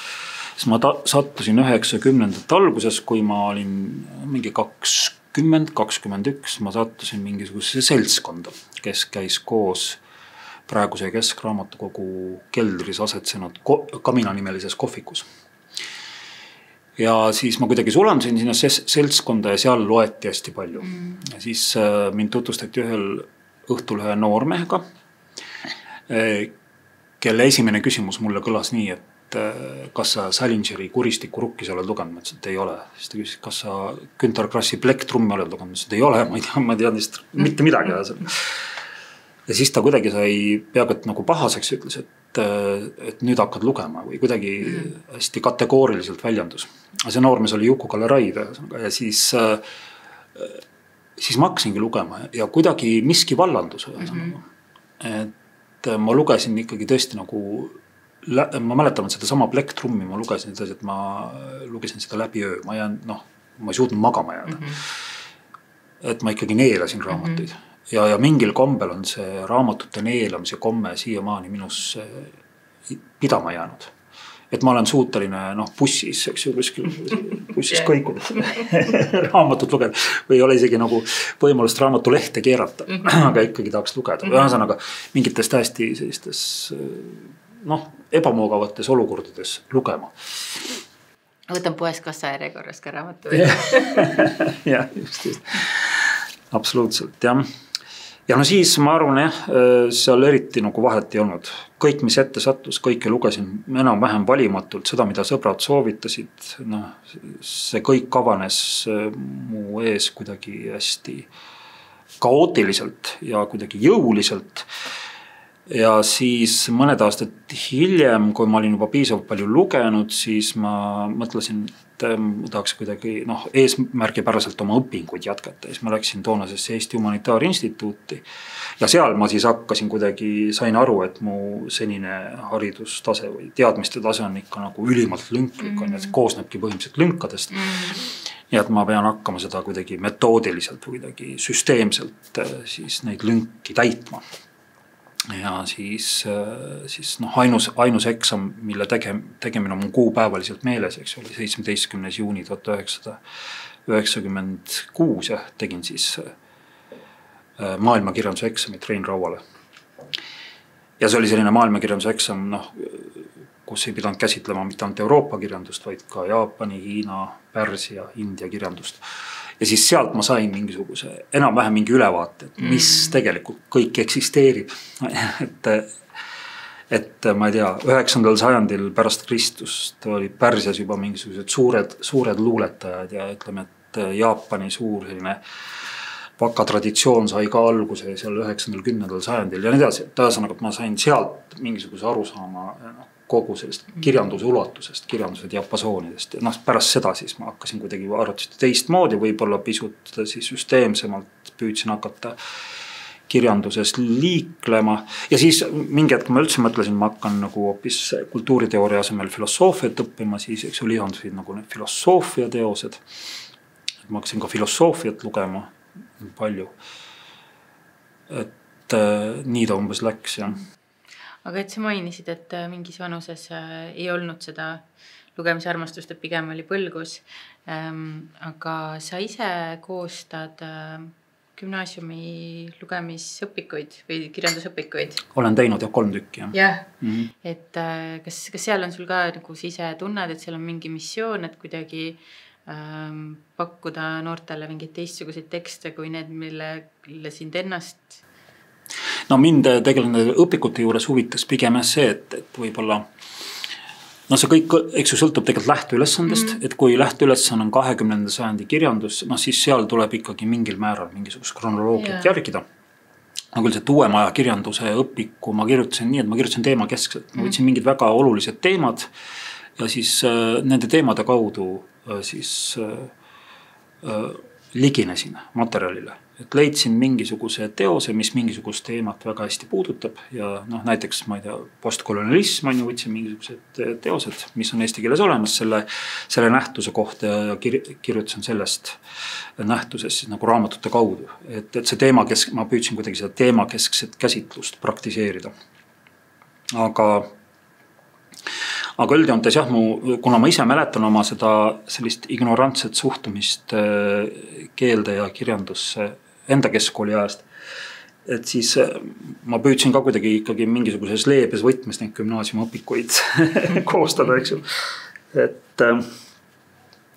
Siis ma sattusin 90. alguses, kui ma olin mingi 20-21, ma sattusin mingisuguse seltskonda, kes käis koos praeguse Keskraamatukogu keldris asetsenud Kamina nimelises kohvikus. Ja siis ma kuidagi sulandusin sinna seltskonda ja seal loeti hästi palju. Ja siis mind tutvustati ühel õhtul ühe noormehega, kelle esimene küsimus mulle kõlas nii, et kas sa Salingeri Kuristiku rukkis oled lugenud, ma ütlesin, et ei ole. Siis ta küsis, kas sa Günter Grassi Plektrummi oled lugenud, ma ütlesin, et ei ole, ma ei tean vist mitte midagi. Ja siis ta kuidagi sai peaaegu et nagu pahaseks ütles, et nüüd hakkad lugema või kuidagi hästi kategooriliselt väljendus. See noormees oli Juku-Kalle Raid ja siis ma hakkasingi lugema ja kuidagi miski vallandus. Et ma lugesin ikkagi tõesti nagu ma mäletan seda sama Plektrummi, ma lugesin seda, et ma lugesin seda läbi öö, ma ei suutnud magama jääda. Et ma ikkagi neelasin raamatuid ja mingil kombel on see raamatute neelamise komme siiamaani minus pidama jäänud. Et ma olen suuteline bussis, eks ju, bussis kõikudes raamatut lugeda või ei ole isegi nagu võimalust raamatu lehte keerata, aga ikkagi tahaks lugeda. Ühesõnaga mingites täiesti sellistes ebamugavates olukordades lugema. Võtan poes kassa järjekorras ka raamatu. Jah, just. Absoluutselt, jah. Ja siis ma arvan, seal eriti nagu vahet ei olnud. Kõik, mis ette sattus, kõike lugesin enam-vähem valimatult. Seda, mida sõbrad soovitasid, see kõik avanes mu ees kuidagi hästi kaootiliselt ja kuidagi jõuliselt. Ja siis mõned aastad hiljem, kui ma olin juba piisavalt palju lugenud, siis ma mõtlesin, et ma tahaks kuidagi eesmärgipäraselt oma õpinguid jätkata. Siis ma läksin toonasesse Eesti Humanitaarinstituuti ja seal ma siis hakkasin kuidagi, sain aru, et mu senine haridustase või teadmiste tase on ikka nagu ülimalt lünklik, et koosnebki põhimõtteliselt lünkadest. Ja et ma pean hakkama seda kuidagi metoodiliselt või kuidagi süsteemselt siis neid lünki täitma. Ja siis ainus eksam, mille tegemine on mu kuupäevaliselt meeles, eks oli 17. juuni 1996 ja tegin siis maailmakirjanduse eksamit Rein Rauale. Ja see oli selline maailmakirjanduse eksam, kus ei pidanud käsitlema mitte ainult Euroopa kirjandust, vaid ka Jaapani, Hiina, Pärsia, India kirjandust. Ja siis sealt ma sain mingisuguse enam-vähem mingi ülevaate, et mis tegelikult kõik eksisteerib. Et ma ei tea, 9. sajandil pärast Kristust oli Pärsias juba mingisugused suured luuletajad ja ütleme, et Jaapani suur selline vakatraditsioon sai ka alguse seal 9.–10. sajandil ja nii edasi. Tähesõnaga, et ma sain sealt mingisuguse arusaama kogu sellest kirjanduse ulatusest, kirjanduse diapasoonidest. Pärast seda siis ma hakkasin kuidagi arvatusesti teistmoodi, võib-olla pisut siis süsteemsemalt püüdsin hakata kirjanduses liiklema. Ja siis mingi hetk ma üldse mõtlesin, ma hakkan nagu hoopis kultuuriteooria asemel filosoofiat õppima, siis eks ju lisandusid nagu need filosoofia teosed. Ma hakkasin ka filosoofiat lugema palju. Et nii ta umbes läks, jah. Aga et sa mainisid, et mingis vanuses ei olnud seda lugemise armastust, et pigem oli põlgus. Aga sa ise koostad gümnaasiumi lugemisõpikuid või kirjandusõpikuid? Olen teinud 3 tükki, jah. Jah, et kas seal on sul ka nagu sa ise tunned, et seal on mingi missioon, et kuidagi pakkuda noortele mingeid teistsuguseid tekste kui need, mille sind ennast... No mind tegelikult õpikute juures huvitas pigem see, et võib-olla see kõik, eks ju, sõltub tegelikult lähteülesandest, et kui lähteülesanne on 20. sajandi kirjandus, siis seal tuleb ikkagi mingil määral mingisugust kronoloogiat järgida. Küll see uuem aja kirjanduse õpiku ma kirjutasin nii, et ma kirjutasin teemakeskselt. Ma võtsin mingid väga olulised teemad ja siis nende teemade kaudu siis liginesin materjalile. Et leidsin mingisuguse teose, mis mingisugust teemat väga hästi puudutab ja näiteks, ma ei tea, postkolonialism on ju, võtsin mingisugused teosed, mis on eesti keeles olemas selle nähtuse kohta ja kirjutasin sellest nähtusest nagu raamatute kaudu. Et see teemakesk, ma püüdsin kuidagi seda teemakeskset käsitlust praktiseerida. Aga üldjoontes jah, kuna ma ise mäletan oma seda sellist ignorantset suhtumist keelde ja kirjandusse enda keskkooli ajast, et siis ma püüdsin ka kuidagi ikkagi mingisuguses leebes võtmes neid gümnaasiumõpikuid koostada, eks ju. Et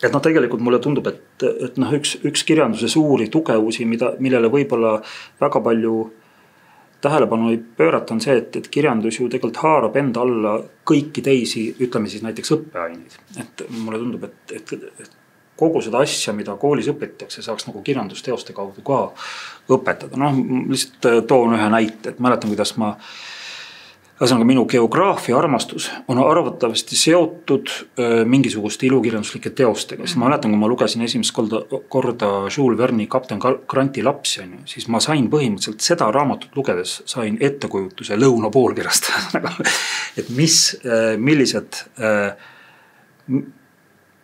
tegelikult mulle tundub, et üks kirjanduse suuri tugevusi, millele võib-olla väga palju tähelepanu ei pöörata, on see, et kirjandus ju tegelikult haarab enda alla kõiki teisi, ütleme siis näiteks õppeaineid. Et mulle tundub, et kogu seda asja, mida koolis õpetatakse, saaks nagu kirjandusteoste kaudu ka õpetada. Lihtsalt toon ühe näite, et mäletan, kuidas minu geograafia armastus on arvatavasti seotud mingisuguste ilukirjanduslike teostega. Siis ma mäletan, kui ma lugesin esimest korda Jules Verne'i Kapten Granti lapsi, siis ma sain põhimõtteliselt seda raamatut lugedes sain ettekujutuse lõuna poolkerast. Et millised...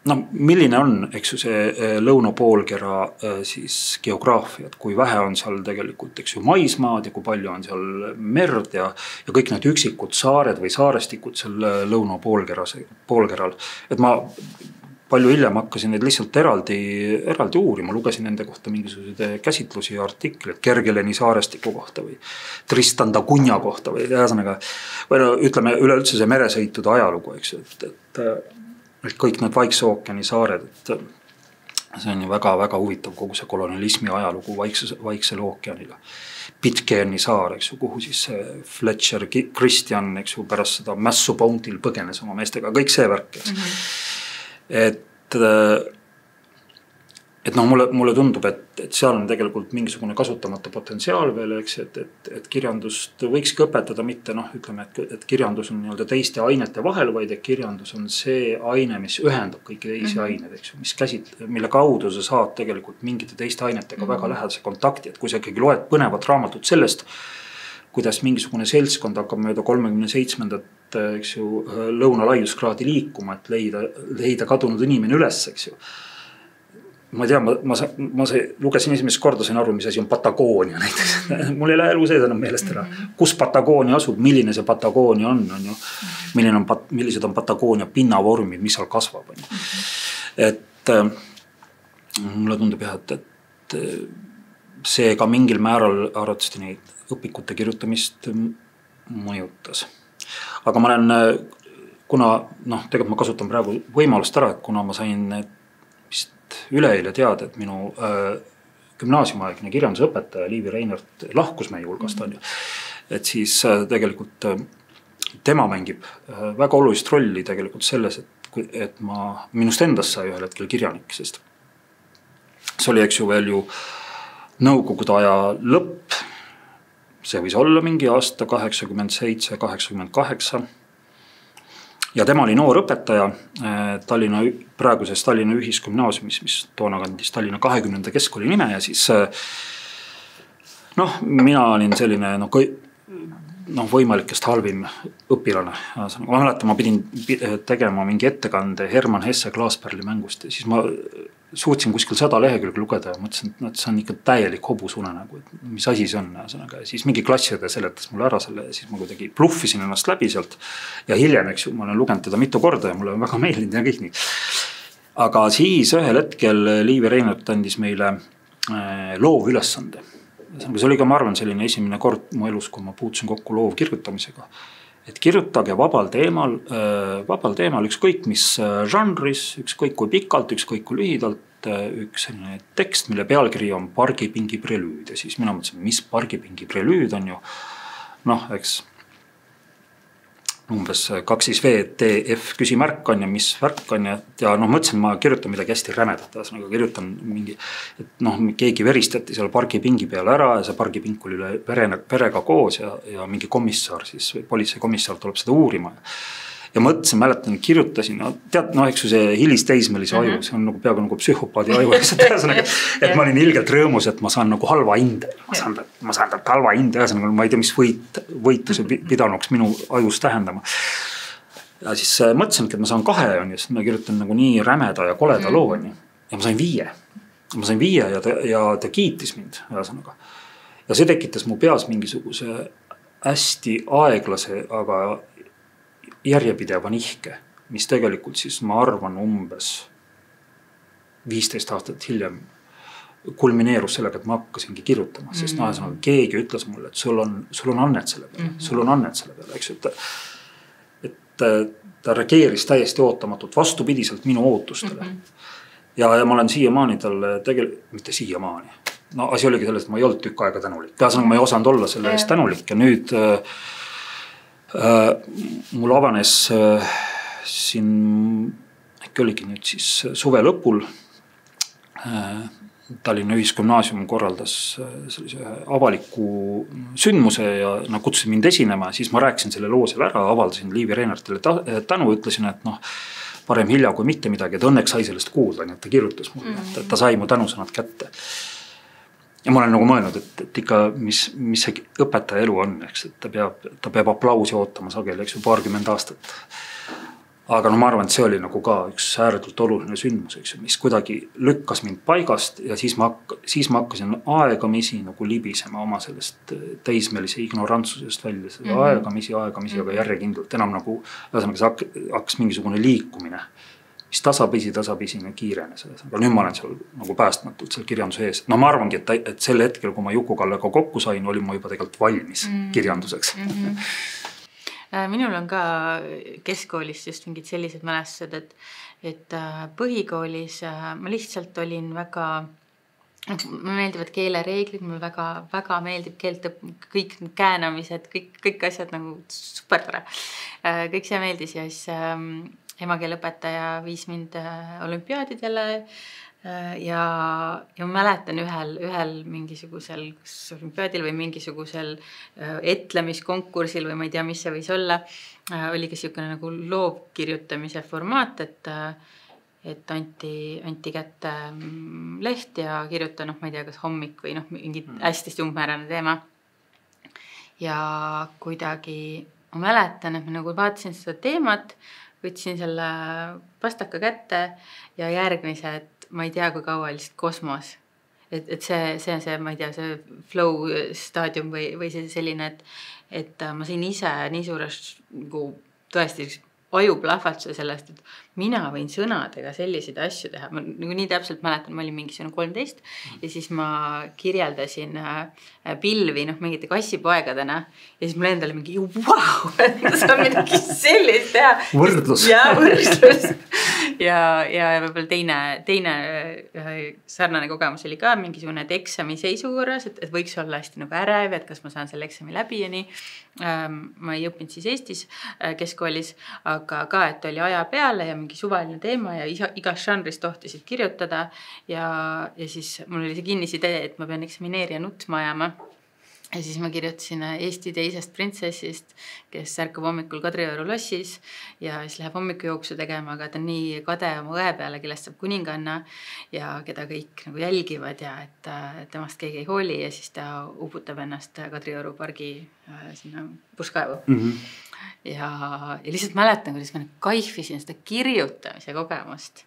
milline on, eks ju, see lõuna poolkera siis geograafia, et kui vähe on seal tegelikult, eks ju, maismaad ja kui palju on seal merd ja kõik need üksikud saared või saarestikud seal lõuna poolkeral. Et ma palju hiljem hakkasin neid lihtsalt eraldi uurima, lugesin nende kohta mingisuguseid käsitlusi ja artikleid Kergeleni saarestiku kohta või Tristan da Cunha kohta või ütleme üleüldse see meresõitude ajalugu, eks ju, et kõik need Vaikse ookeani saared, et see on ju väga-väga huvitav kogu see kolonialismi ajalugu Vaiksel ookeanile. Pitcairni saar, eks ju, kuhu siis Fletcher Christian, eks ju, pärast seda Massu Bounty'l põgenes oma meestega, kõik see värk. Et mulle tundub, et seal on tegelikult mingisugune kasutamata potentsiaal veel, eks, et kirjandust võikski õpetada mitte, ütleme, et kirjandus on nii-öelda teiste ainete vahel, vaid et kirjandus on see aine, mis ühendab kõiki teisi ained, eks ju, mille kaudu sa saad tegelikult mingite teiste ainetega väga lähedase kontakti, et kui sa ikkagi loed põnevat raamatut sellest, kuidas mingisugune seltskond hakkab mööda 37. eks ju, lõuna laiuskraadi liikuma, et leida kadunud inimene üles, eks ju. Ma ei tea, ma lugesin esimest korda, sain aru, mis asi on Patagoonia näiteks. Mul ei lähe elu sees enam meelest ära. Kus Patagoonia asub, milline see Patagoonia on ju? Millised on Patagoonia pinnavormid, mis seal kasvab? Et mulle tundub jah, et see ka mingil määral arvatavasti neid õpikute kirjutamist mõjutas. Aga ma olen, kuna tegelikult ma kasutan praegu võimalust ära, et kuna ma sain üleeile teada, et minu gümnaasiumaegne kirjandusõpetaja Liivi Reinert lahkus meie hulgast, et siis tegelikult tema mängib väga olulist rolli tegelikult selles, et minust endast sai ühel hetkel kirjanik, sest see oli, eks ju, veel ju nõukogude aja lõpp, see võis olla mingi aasta 87, 88. Ja tema oli noor õpetaja praeguses Tallinna Ühisgümnaasiumis, mis toona kandis Tallinna 20. keskkooli nime ja siis mina olin selline võimalikest halvim õpilane. Ma mäletan, ma pidin tegema mingi ettekande Hermann Hesse Klaasperli mängust ja siis ma suutsin kuskil 100 lehekülge lugeda ja mõtlesin, et see on ikka täielik hobusune nagu, et mis asi see on. Ja siis mingi klassiõde seletas mulle ära selle ja siis ma kuidagi pluffisin ennast läbi sealt ja hiljem, eks ju, ma olen lugenud teda mitu korda ja mulle on väga meeldinud ja kõik nii. Aga siis ühel hetkel Liivi Reinert andis meile loovülesande. See oli ka, ma arvan, selline esimene kord mu elus, kui ma puutusin kokku loovkirjutamisega. Et kirjutage vabal teemal ükskõik mis žanris, ükskõik kui pikalt, ükskõik kui lühidalt, üks tekst, mille pealkiri on Pargipingi prelüüd. Ja siis mina mõtlesin, mis Pargipingi prelüüd on ju, eks umbes 2VTF küsimärk on ja mis värk on ja mõtlesin, ma kirjutan midagi hästi rämedat, kirjutan mingi, et keegi veristati seal pargipingi peale ära ja see pargipink oli üle verega koos ja mingi komissar siis, politseikomissar tuleb seda uurima. Ja mõtlesin, mäletan, kirjutasin, eks ju see hilisteismelise aju, see on peaaegu nagu psühhopaadi aju, et ma olin ilgelt rõõmus, et ma saan nagu halva hinde, ma saan halva hinde, ma ei tea, mis võitluse pidanuks minu ajus tähendama. Ja siis mõtlesingi, et ma saan 2 ja siis ma kirjutan nagu nii rämeda ja koleda loo ja ma sain 5. Ma sain 5 ja ta kiitis mind. Ja see tekitas mu peas mingisuguse hästi aeglase, aga järjepideva nihke, mis tegelikult siis ma arvan umbes 15 aastat hiljem kulmineerus sellega, et ma hakkasingi kirjutama, sest keegi ütles mulle, et sul on annet selle peale, eks ju, et ta reageeris täiesti ootamatult vastupidiselt minu ootustele. Ja ma olen siiamaani talle mitte siiamaani, asi oligi sellest, et ma ei olnud tükk aega tänulik. Ma ei osanud olla selle eest tänulik ja nüüd mul avanes siin äkki oligi nüüd siis suve lõpul Tallinna Ühisgümnaasium korraldas sellise avaliku sündmuse ja kutsusin mind esinema, siis ma rääkisin selle loo seal ära, avaldasin Liivi Reinertile tänu, ütlesin, et parem hilja kui mitte midagi, et õnneks sai sellest kuulda, nii et ta kirjutas mulle, et ta sai mu tänusõnad kätte. Ja ma olen nagu mõelnud, et ikka mis see õpetaja elu on, eks, et ta peab aplausi ootama sageli, eks ju, 20 aastat. Aga ma arvan, et see oli nagu ka üks ääretult oluline sündmus, eks ju, mis kuidagi lükkas mind paigast ja siis ma hakkasin aegamisi nagu libisema oma sellest teismelise ignorantsusest välja. Aegamisi, aga järjekindlalt enam nagu hakkas mingisugune liikumine, mis tasapisi kiirenes. Aga nüüd ma olen seal nagu päästmatult seal kirjanduse ees. Ma arvangi, et sel hetkel, kui ma Juku-Kallega kokku sain, olin ma juba tegelikult valmis kirjanduseks. Minul on ka keskkoolis just mingid sellised mälestused, et põhikoolis ma lihtsalt olin väga, mulle meeldivad keelereeglid, mulle väga meeldib keelt, kõik käänamised, kõik asjad nagu super tore. Kõik see meeldis ja siis emakeeleõpetaja viis mind olümpiaadidele ja ma mäletan ühel mingisugusel olümpiaadil või mingisugusel etlemiskonkursil või ma ei tea, mis see võis olla, oli ka siukene nagu loovkirjutamise formaat, et anti kätte leht ja kirjuta, ma ei tea, kas hommik või mingi hästi umbmäärane teema. Ja kuidagi ma mäletan, et ma nagu vaatasin seda teemat, võtsin selle pastaka kätte ja järgmised ma ei tea, kui kaua lihtsalt kosmos. Et see, ma ei tea, see flow staadium või see selline, et ma sain ise nii suurest nagu tõesti ajuplahvatuse sellest, et mina võin sõnadega selliseid asju teha. Ma nii täpselt mäletan, ma olin mingisugune 13 ja siis ma kirjeldasin pilvi mingite kassipoegadena ja siis mul endale mingi, vau, ma saan midagi sellist teha. Võrdlus. Ja võrdlus. ja võib-olla teine sarnane kogemus oli ka mingisugune, et eksami seisukorras, et võiks olla hästi nagu ärev, et kas ma saan selle eksami läbi ja nii. Ma ei õppinud siis Eestis keskkoolis, aga ka, et oli aja peale ja mingi suvaline teema ja igas žanris tohtisid kirjutada ja siis mul oli see kinnisidee, et ma pean eksamineerija nutma ajama. Ja siis ma kirjutasin Eesti teisest printsessist, kes ärkab hommikul Kadrioru lossis ja siis läheb hommikujooksu tegema, aga ta on nii kade oma õe peale, kellest saab kuninganna ja keda kõik nagu jälgivad ja et temast keegi ei hooli ja siis ta uputab ennast Kadrioru pargi sinna purskkaevu. Ja lihtsalt mäletan, kuidas ma kaifisin seda kirjutamise kogemust.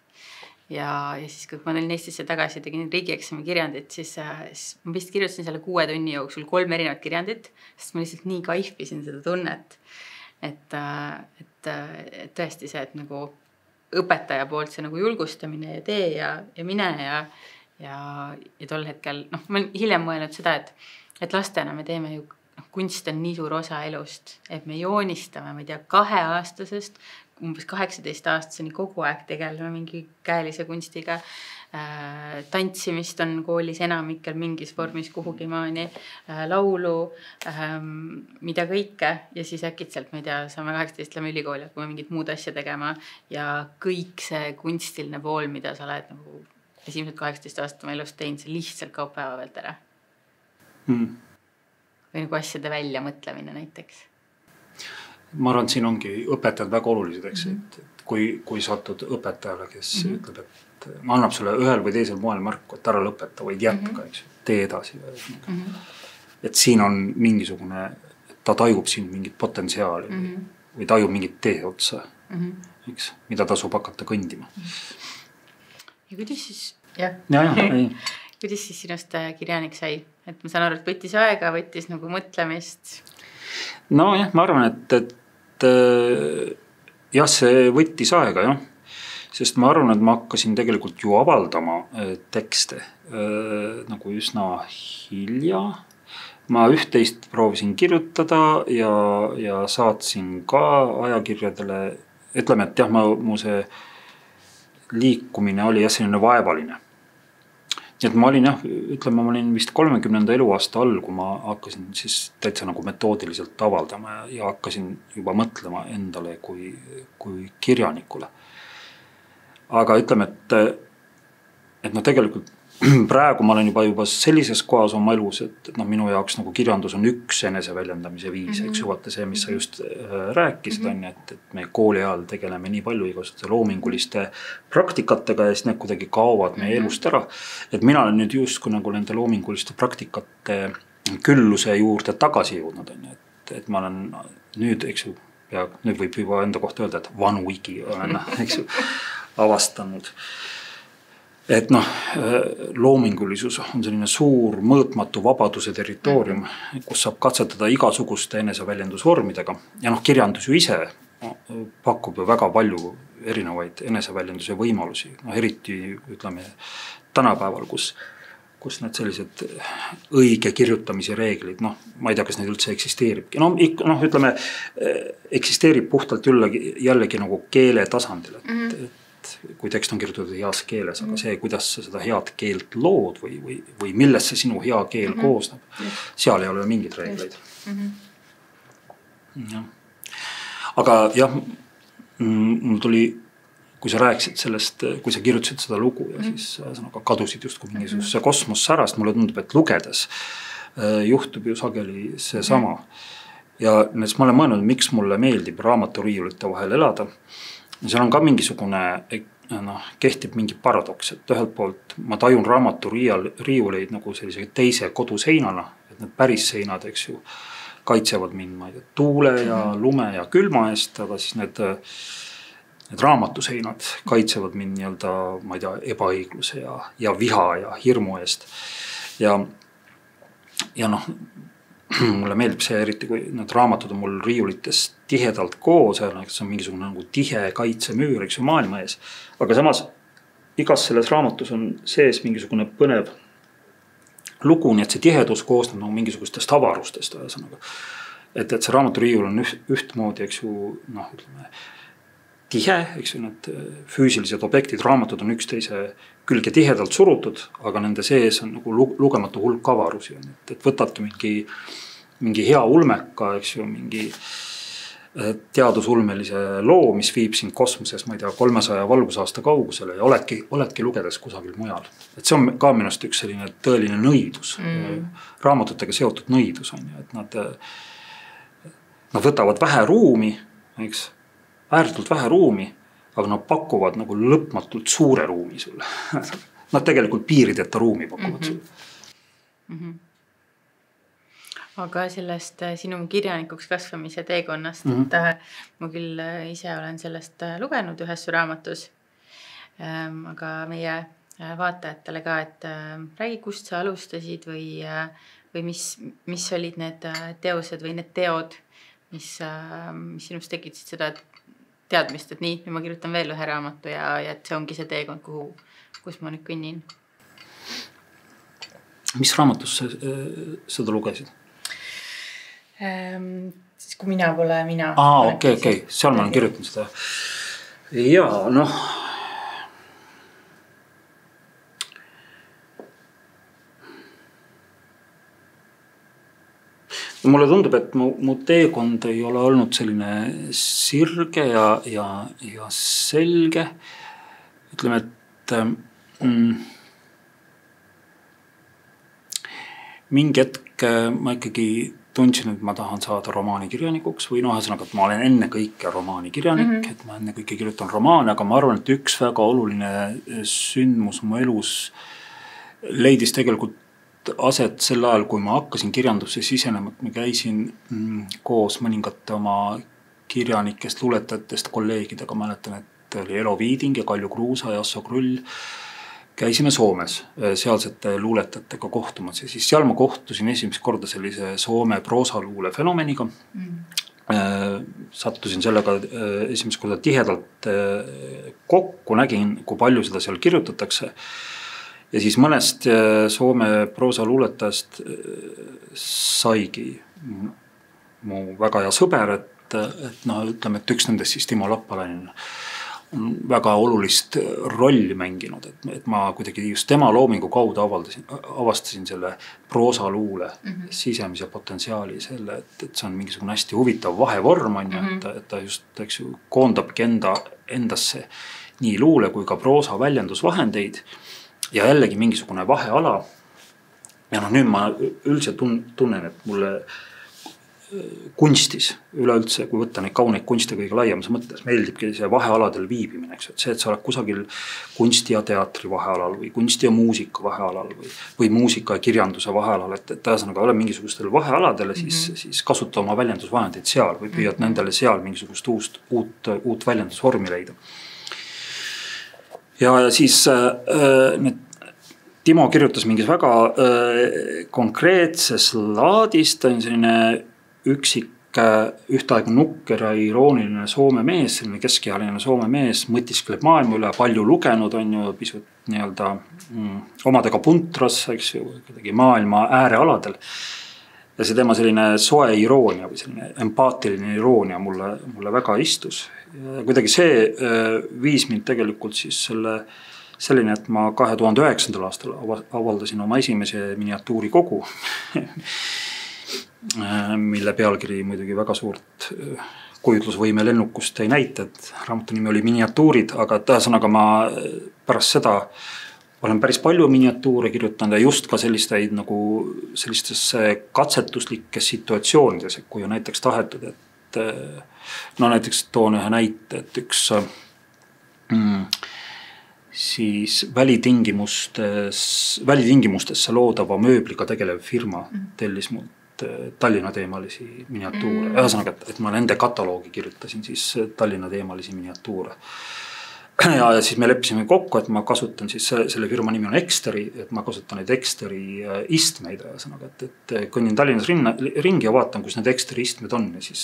Ja siis, kui ma olin Eestisse tagasi ja tegin riigieksami kirjandit, siis ma vist kirjutasin selle 6 tunni jooksul 3 erinevat kirjandit, sest ma lihtsalt nii kaifisin seda tunnet. Et tõesti see, et nagu õpetaja poolt see nagu julgustamine ja tee ja mine ja tol hetkel, ma olen hiljem mõelnud seda, et lastena me teeme ju, kunst on nii suur osa elust, et me joonistame, ma ei tea, 2-aastasest, umbes 18-aastaseni kogu aeg tegeleme mingi käelise kunstiga. Tantsimist on koolis enamikel mingis vormis kuhugi maani, laulu, mida kõike ja siis äkitselt, ma ei tea, saame 18 läbi ülikooli, kui me mingit muud asja tegema ja kõik see kunstiline pool, mida sa oled nagu esimesed 18 aastat oma elust teinud, see lihtsalt kaob päeva pealt ära. Või nagu asjade välja mõtlemine näiteks. Ma arvan, et siin ongi õpetajad väga olulised, eks, et kui satud õpetajale, kes ütleb, et annab sulle ühel või teisel moel märku, et ära lõpeta, võid jätka, eks, tee edasi. Et siin on mingisugune, ta tajub siin mingit potentsiaali või tajub mingit tee otsa, eks, mida tasub hakata kõndima. Ja kuidas siis, kuidas siis sinust kirjanik sai? Et ma saan aru, et võttis aega, võttis nagu mõtlemist. No jah, ma arvan, et jah, see võttis aega, jah. Sest ma arvan, et ma hakkasin tegelikult ju avaldama tekste nagu üsna hilja. Ma üht-teist proovisin kirjutada ja saatsin ka ajakirjadele. Ütleme, et jah, mu see liikumine oli jah selline vaevaline. Et ma olin jah, ütleme, ma olin vist 30. eluaasta all, kui ma hakkasin siis täitsa nagu metoodiliselt avaldama ja hakkasin juba mõtlema endale kui kirjanikule. Aga ütleme, et tegelikult praegu ma olen juba sellises kohas oma elus, et minu jaoks nagu kirjandus on üks eneseväljendamise viis, eks vaata see, mis sa just rääkisid, on, et me kooli ajal tegeleme nii palju igasuguste loominguliste praktikatega ja siis need kuidagi kaovad meie elust ära. Et mina olen nüüd justkui nagu nende loominguliste praktikate külluse juurde tagasi jõudnud, on, et ma olen nüüd, eks ju, ja nüüd võib juba enda kohta öelda, et vanu igi olen, eks ju, avastanud. Et loomingulisus on selline suur mõõtmatu vabaduse territoorium, kus saab katsetada igasuguste eneseväljendusvormidega. Ja kirjandus ju ise pakub ju väga palju erinevaid eneseväljenduse võimalusi. Eriti, ütleme, tänapäeval, kus need sellised õige kirjutamise reeglid, ma ei tea, kas need üldse eksisteeribki. Ütleme, eksisteerib puhtalt jällegi nagu keele tasandil, et kui tekst on kirjutatud heas keeles, aga see, kuidas sa seda head keelt lood või millest see sinu hea keel koosneb, seal ei ole mingid reegleid. Aga jah, mul tuli, kui sa rääkisid sellest, kui sa kirjutasid seda lugu ja siis kadusid just kui mingisuguse kosmosse ära, sest mulle tundub, et lugedes juhtub ju sageli see sama. Ja ma olen mõelnud, miks mulle meeldib raamaturiiulite vahel elada. Seal on ka mingisugune, kehtib mingi paradoks, et ühelt poolt ma tajun raamaturiiuleid nagu sellise teise koduseinana, et need päris seinad, eks ju, kaitsevad mind tuule ja lume ja külma eest, aga siis need raamatuseinad kaitsevad mind nii-öelda, ma ei tea, ebaõigluse ja viha ja hirmu eest. Ja mulle meeldib see eriti, kui need raamatud on mul riiulites tihedalt koos, see on mingisugune nagu tihe kaitsemüür, eks ju, maailma ees. Aga samas igas selles raamatus on sees mingisugune põnev lugu, nii et see tihedus koosneb nagu mingisugustest avarustest. Et see raamaturiiul on ühtmoodi, eks ju, ütleme, tihe, eks ju, need füüsilised objektid, raamatud on üksteise külge tihedalt surutud, aga nende sees on nagu lugematu hulk avarusi. Et võtadki mingi hea ulmeka, eks ju, mingi teadusulmelise loo, mis viib sind kosmoses, ma ei tea, 300 valgusaasta kaugusele ja oledki lugedes kusagil mujal. Et see on ka minust üks selline tõeline nõidus, raamatutega seotud nõidus on ju, et nad võtavad vähe ruumi, eks, ääretult vähe ruumi, aga nad pakuvad nagu lõpmatult suure ruumi sulle. Nad tegelikult piirideta ruumi pakuvad sulle. Aga sellest sinu kirjanikuks kasvamise teekonnast, et ma küll ise olen sellest lugenud ühes su raamatus, aga meie vaatajatele ka, et räägi, kust sa alustasid või mis olid need teosed või need teod, mis sinust tekitasid seda teadmist, et nii, ma kirjutan veel ühe raamatu ja et see ongi see teekond, kus ma nüüd kõnnin. Mis raamatus seda lugesid? Siis kui mina pole mina. Okei. Seal ma olen kirjutanud seda. Jaa, noh. Mulle tundub, et mu teekond ei ole olnud selline sirge ja selge. Ütleme, et mingi hetk ma ikkagi tundsin, et ma tahan saada romaanikirjanikuks või ühesõnaga, et ma olen enne kõike romaanikirjanik, et ma enne kõike kirjutan romaane, aga ma arvan, et üks väga oluline sündmus mu elus leidis tegelikult aset sel ajal, kui ma hakkasin kirjandusse sisenema, et ma käisin koos mõningate oma kirjanikest, luuletajatest, kolleegidega, mäletan, et oli Elo Viiding ja Kalju Kruusa ja Asso Krull. Käisime Soomes sealsete luuletajatega kohtumas ja siis seal ma kohtusin esimest korda sellise Soome proosaluule fenomeniga. Sattusin sellega esimest korda tihedalt kokku, nägin, kui palju seda seal kirjutatakse. Ja siis mõnest Soome proosaluuletajast saigi mu väga hea sõber, et ütleme, et üks nendest siis Timo Lappalainen on väga olulist rolli mänginud, et ma kuidagi just tema loomingu kaudu avastasin selle proosaluule sisemise potentsiaali selle, et see on mingisugune hästi huvitav vahevorm, et ta just, eks ju, koondabki endasse nii luule kui ka proosa väljendusvahendeid ja jällegi mingisugune vaheala. Ja nüüd ma üldse tunnen, et mulle kunstis üleüldse, kui võtta neid kauneid kunste kõige laiemas mõttes, meeldibki see vahealadel viibimine, eks, et see, et sa oled kusagil kunsti ja teatri vahealal või kunsti ja muusika vahealal või muusika ja kirjanduse vahealal, et ühesõnaga ole mingisugustel vahealadele, siis kasuta oma väljendusvahendeid seal või püüad nendele seal mingisugust uut väljendusvormi leida. Ja siis Timo kirjutas mingis väga konkreetses laadis, ta on selline üksik, ühtaegu nukker ja irooniline Soome mees, selline keskealine Soome mees, mõtiskleb maailma üle, palju lugenud on ju, pisut nii-öelda omadega puntras, eks ju, maailma äärealadel. Ja see tema selline soe iroonia või selline empaatiline iroonia mulle väga istus. Ja kuidagi see viis mind tegelikult siis selline, et ma 2009. aastal avaldasin oma esimese miniatuurikogu, mille pealkiri muidugi väga suurt kujutlusvõime lennukust ei näita, et raamatu nimi oli Miniatuurid, aga ühesõnaga ma pärast seda olen päris palju miniatuure kirjutanud ja just ka sellistesse katsetuslikes situatsioonides, kui on näiteks tahetud, et näiteks toon ühe näite, et üks siis välitingimustesse loodava mööbliga tegelev firma tellis mult Tallinna teemalisi miniatuure. Ühesõnaga, et ma nende kataloogi kirjutasin siis Tallinna teemalisi miniatuure. Ja siis me leppisime kokku, et ma kasutan siis selle firma nimi on Eksteri, et ma kasutan neid Eksteri istmeid. Ühesõnaga, et kõnnin Tallinnas ringi ja vaatan, kus need Eksteri istmed on ja siis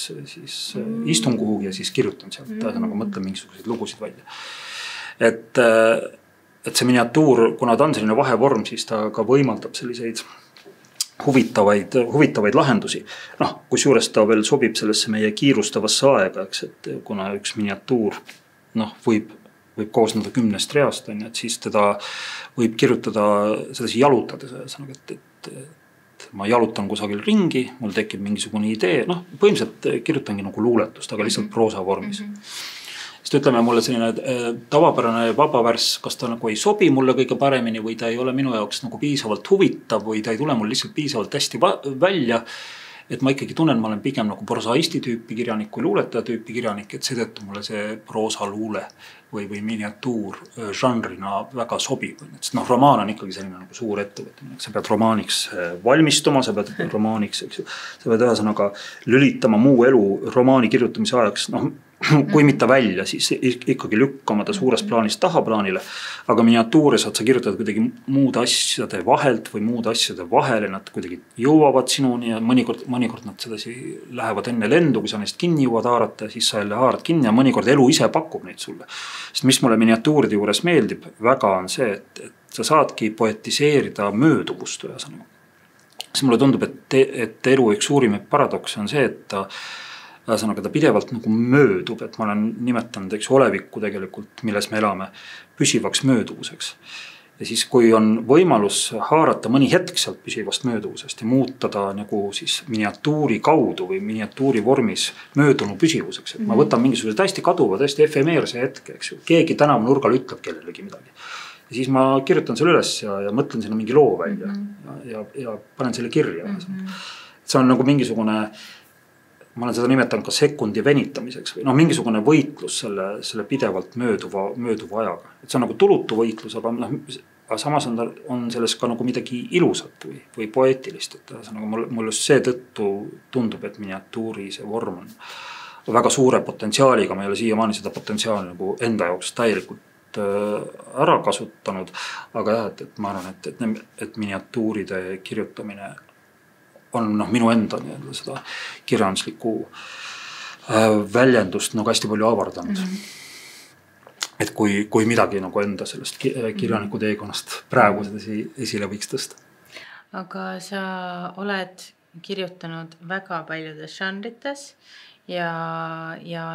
istun kuhugi ja siis kirjutan sealt. Ühesõnaga, mõtlen mingisuguseid lugusid välja. Et see miniatuur, kuna ta on selline vahevorm, siis ta ka võimaldab selliseid huvitavaid lahendusi. Kusjuures ta veel sobib sellesse meie kiirustavasse aega, eks, et kuna üks miniatuur võib koosneda 10 reast, on ju, et siis teda võib kirjutada sedasi jalutades, et ma jalutan kusagil ringi, mul tekib mingisugune idee, põhimõtteliselt kirjutangi nagu luuletust, aga lihtsalt proosa vormis. Sest ütleme mulle selline tavapärane vabavärss, kas ta nagu ei sobi mulle kõige paremini või ta ei ole minu jaoks nagu piisavalt huvitav või ta ei tule mul lihtsalt piisavalt hästi välja. Et ma ikkagi tunnen, ma olen pigem nagu prosaisti tüüpi kirjanik kui luuletaja tüüpi kirjanik, et seetõttu mulle see proosa luule või miniatuur žanrina väga sobib. Sest romaan on ikkagi selline nagu suur ettevõtmine. Sa pead romaaniks valmistuma, sa pead romaaniks, eks ju. Sa pead ühesõnaga lülitama muu elu romaani kirjutamise ajaks, kui mitte välja, siis ikkagi lükkama ta suures plaanis tahaplaanile. Aga miniatuure saad sa kirjutada kuidagi muude asjade vahelt või muude asjade vahele, nad kuidagi jõuavad sinuni ja mõnikord nad sedasi lähevad enne lendu, kui sa neist kinni jõuad haarata, siis sa jälle haarad kinni ja mõnikord elu ise pakub neid sulle. Sest mis mulle miniatuuride juures meeldib väga on see, et sa saadki poetiseerida mööduvust ühesõnaga. Siis mulle tundub, et elu üks suurimaid paradoksi on see, et ta pidevalt nagu möödub, et ma olen nimetanud olevikku tegelikult, milles me elame, püsivaks mööduvuseks. Ja siis kui on võimalus haarata mõni hetk sealt püsivast mööduvusest ja muuta ta nagu siis miniatuuri kaudu või miniatuuri vormis möödunu püsivuseks. Et ma võtan mingisuguse täiesti kaduva, täiesti efemeerse hetke, eks ju. Keegi tänav nurgal ütleb kellelegi midagi. Ja siis ma kirjutan selle üles ja mõtlen sinna mingi loo välja ja panen selle kirja. See on nagu mingisugune, ma olen seda nimetanud ka sekundi venitamiseks või mingisugune võitlus selle pidevalt mööduva ajaga. Et see on nagu tulutu võitlus, aga samas on selles ka nagu midagi ilusat või poeetilist. Et mul just seetõttu tundub, et miniatuuri see vorm on väga suure potentsiaaliga. Ma ei ole siiamaani seda potentsiaali nagu enda jaoks täielikult ära kasutanud, aga jah, et ma arvan, et miniatuuride kirjutamine on minu enda seda kirjanduslikku väljendust nagu hästi palju avardanud. Et kui midagi nagu enda sellest kirjaniku teekonnast praegu esile võiks tõsta. Aga sa oled kirjutanud väga paljudes žanrites ja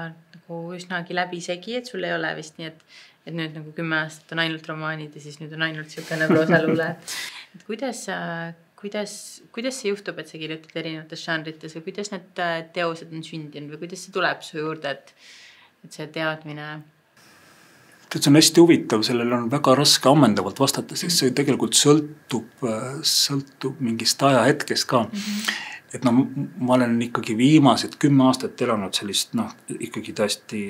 nagu üsnagi läbisegi, et sul ei ole vist nii, et nüüd nagu 10 aastat on ainult romaanid ja siis nüüd on ainult selline proosaluule. Et kuidas see juhtub, et sa kirjutad erinevates žanrites või kuidas need teosed on sündinud või kuidas see tuleb su juurde, et see teadmine? See on hästi huvitav, sellel on väga raske ammendavalt vastata, sest see tegelikult sõltub mingist ajahetkest ka. Et ma olen ikkagi viimased 10 aastat elanud sellist ikkagi täiesti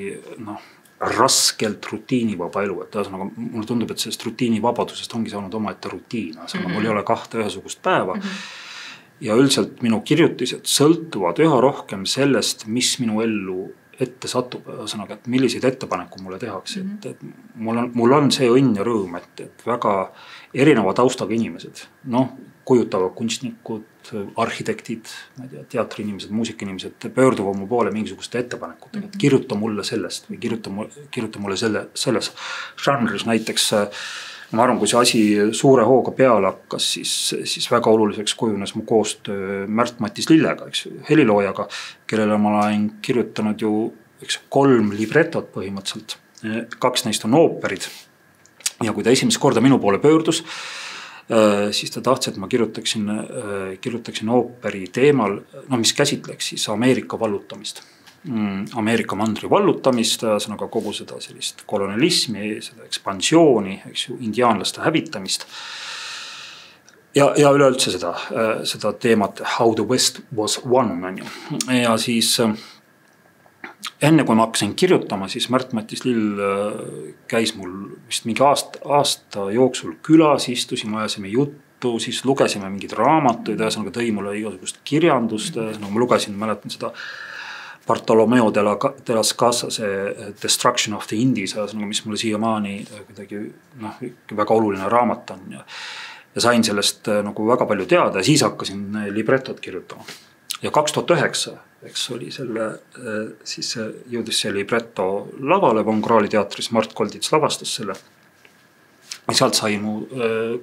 raskelt rutiinivaba elu, et mulle tundub, et sellest rutiinivabadusest ongi saanud omaette rutiin, mul ei ole 2 ühesugust päeva ja üldiselt minu kirjutised sõltuvad üha rohkem sellest, mis minu ellu ette satub, et milliseid ettepanekud mulle tehakse, et mul on see õnn ja rõõm, et väga erineva taustaga inimesed, kujutavad kunstnikud, arhitektid, teatriinimesed, muusikainimesed pöörduvad mu poole mingisuguste ettepanekutega, et kirjuta mulle sellest või kirjuta mulle selles žanris. Näiteks ma arvan, kui see asi suure hooga peale hakkas, siis väga oluliseks kujunes mu koostöö Märt-Mattis Lillega, heliloojaga, kellele ma olen kirjutanud ju 3 libretot põhimõtteliselt. 2 neist on ooperid ja kui ta esimest korda minu poole pöördus, siis ta tahtis, et ma kirjutaksin ooperi teemal, mis käsitleks siis Ameerika vallutamist. Ameerika mandri vallutamist, kogu seda sellist kolonialismi, seda ekspansiooni, indiaanlaste hävitamist. Ja üleüldse seda teemat How the West was won. Ja siis enne kui ma hakkasin kirjutama, siis Märt-Mattis Lill käis mul vist mingi aasta jooksul külas, istusime, ajasime juttu, siis lugesime mingid raamatuid, tõi mulle igasugust kirjandust, ma lugesin, mäletan seda Bartolomeo de las Casas Destruction of the Indies, mis mulle siiamaani kuidagi väga oluline raamat on ja sain sellest väga palju teada ja siis hakkasin libretot kirjutama. Ja 2009, oli siis jõudis see libretto lavale Von Krahli teatris, Mart Koldits lavastas selle. Ja sealt sai mu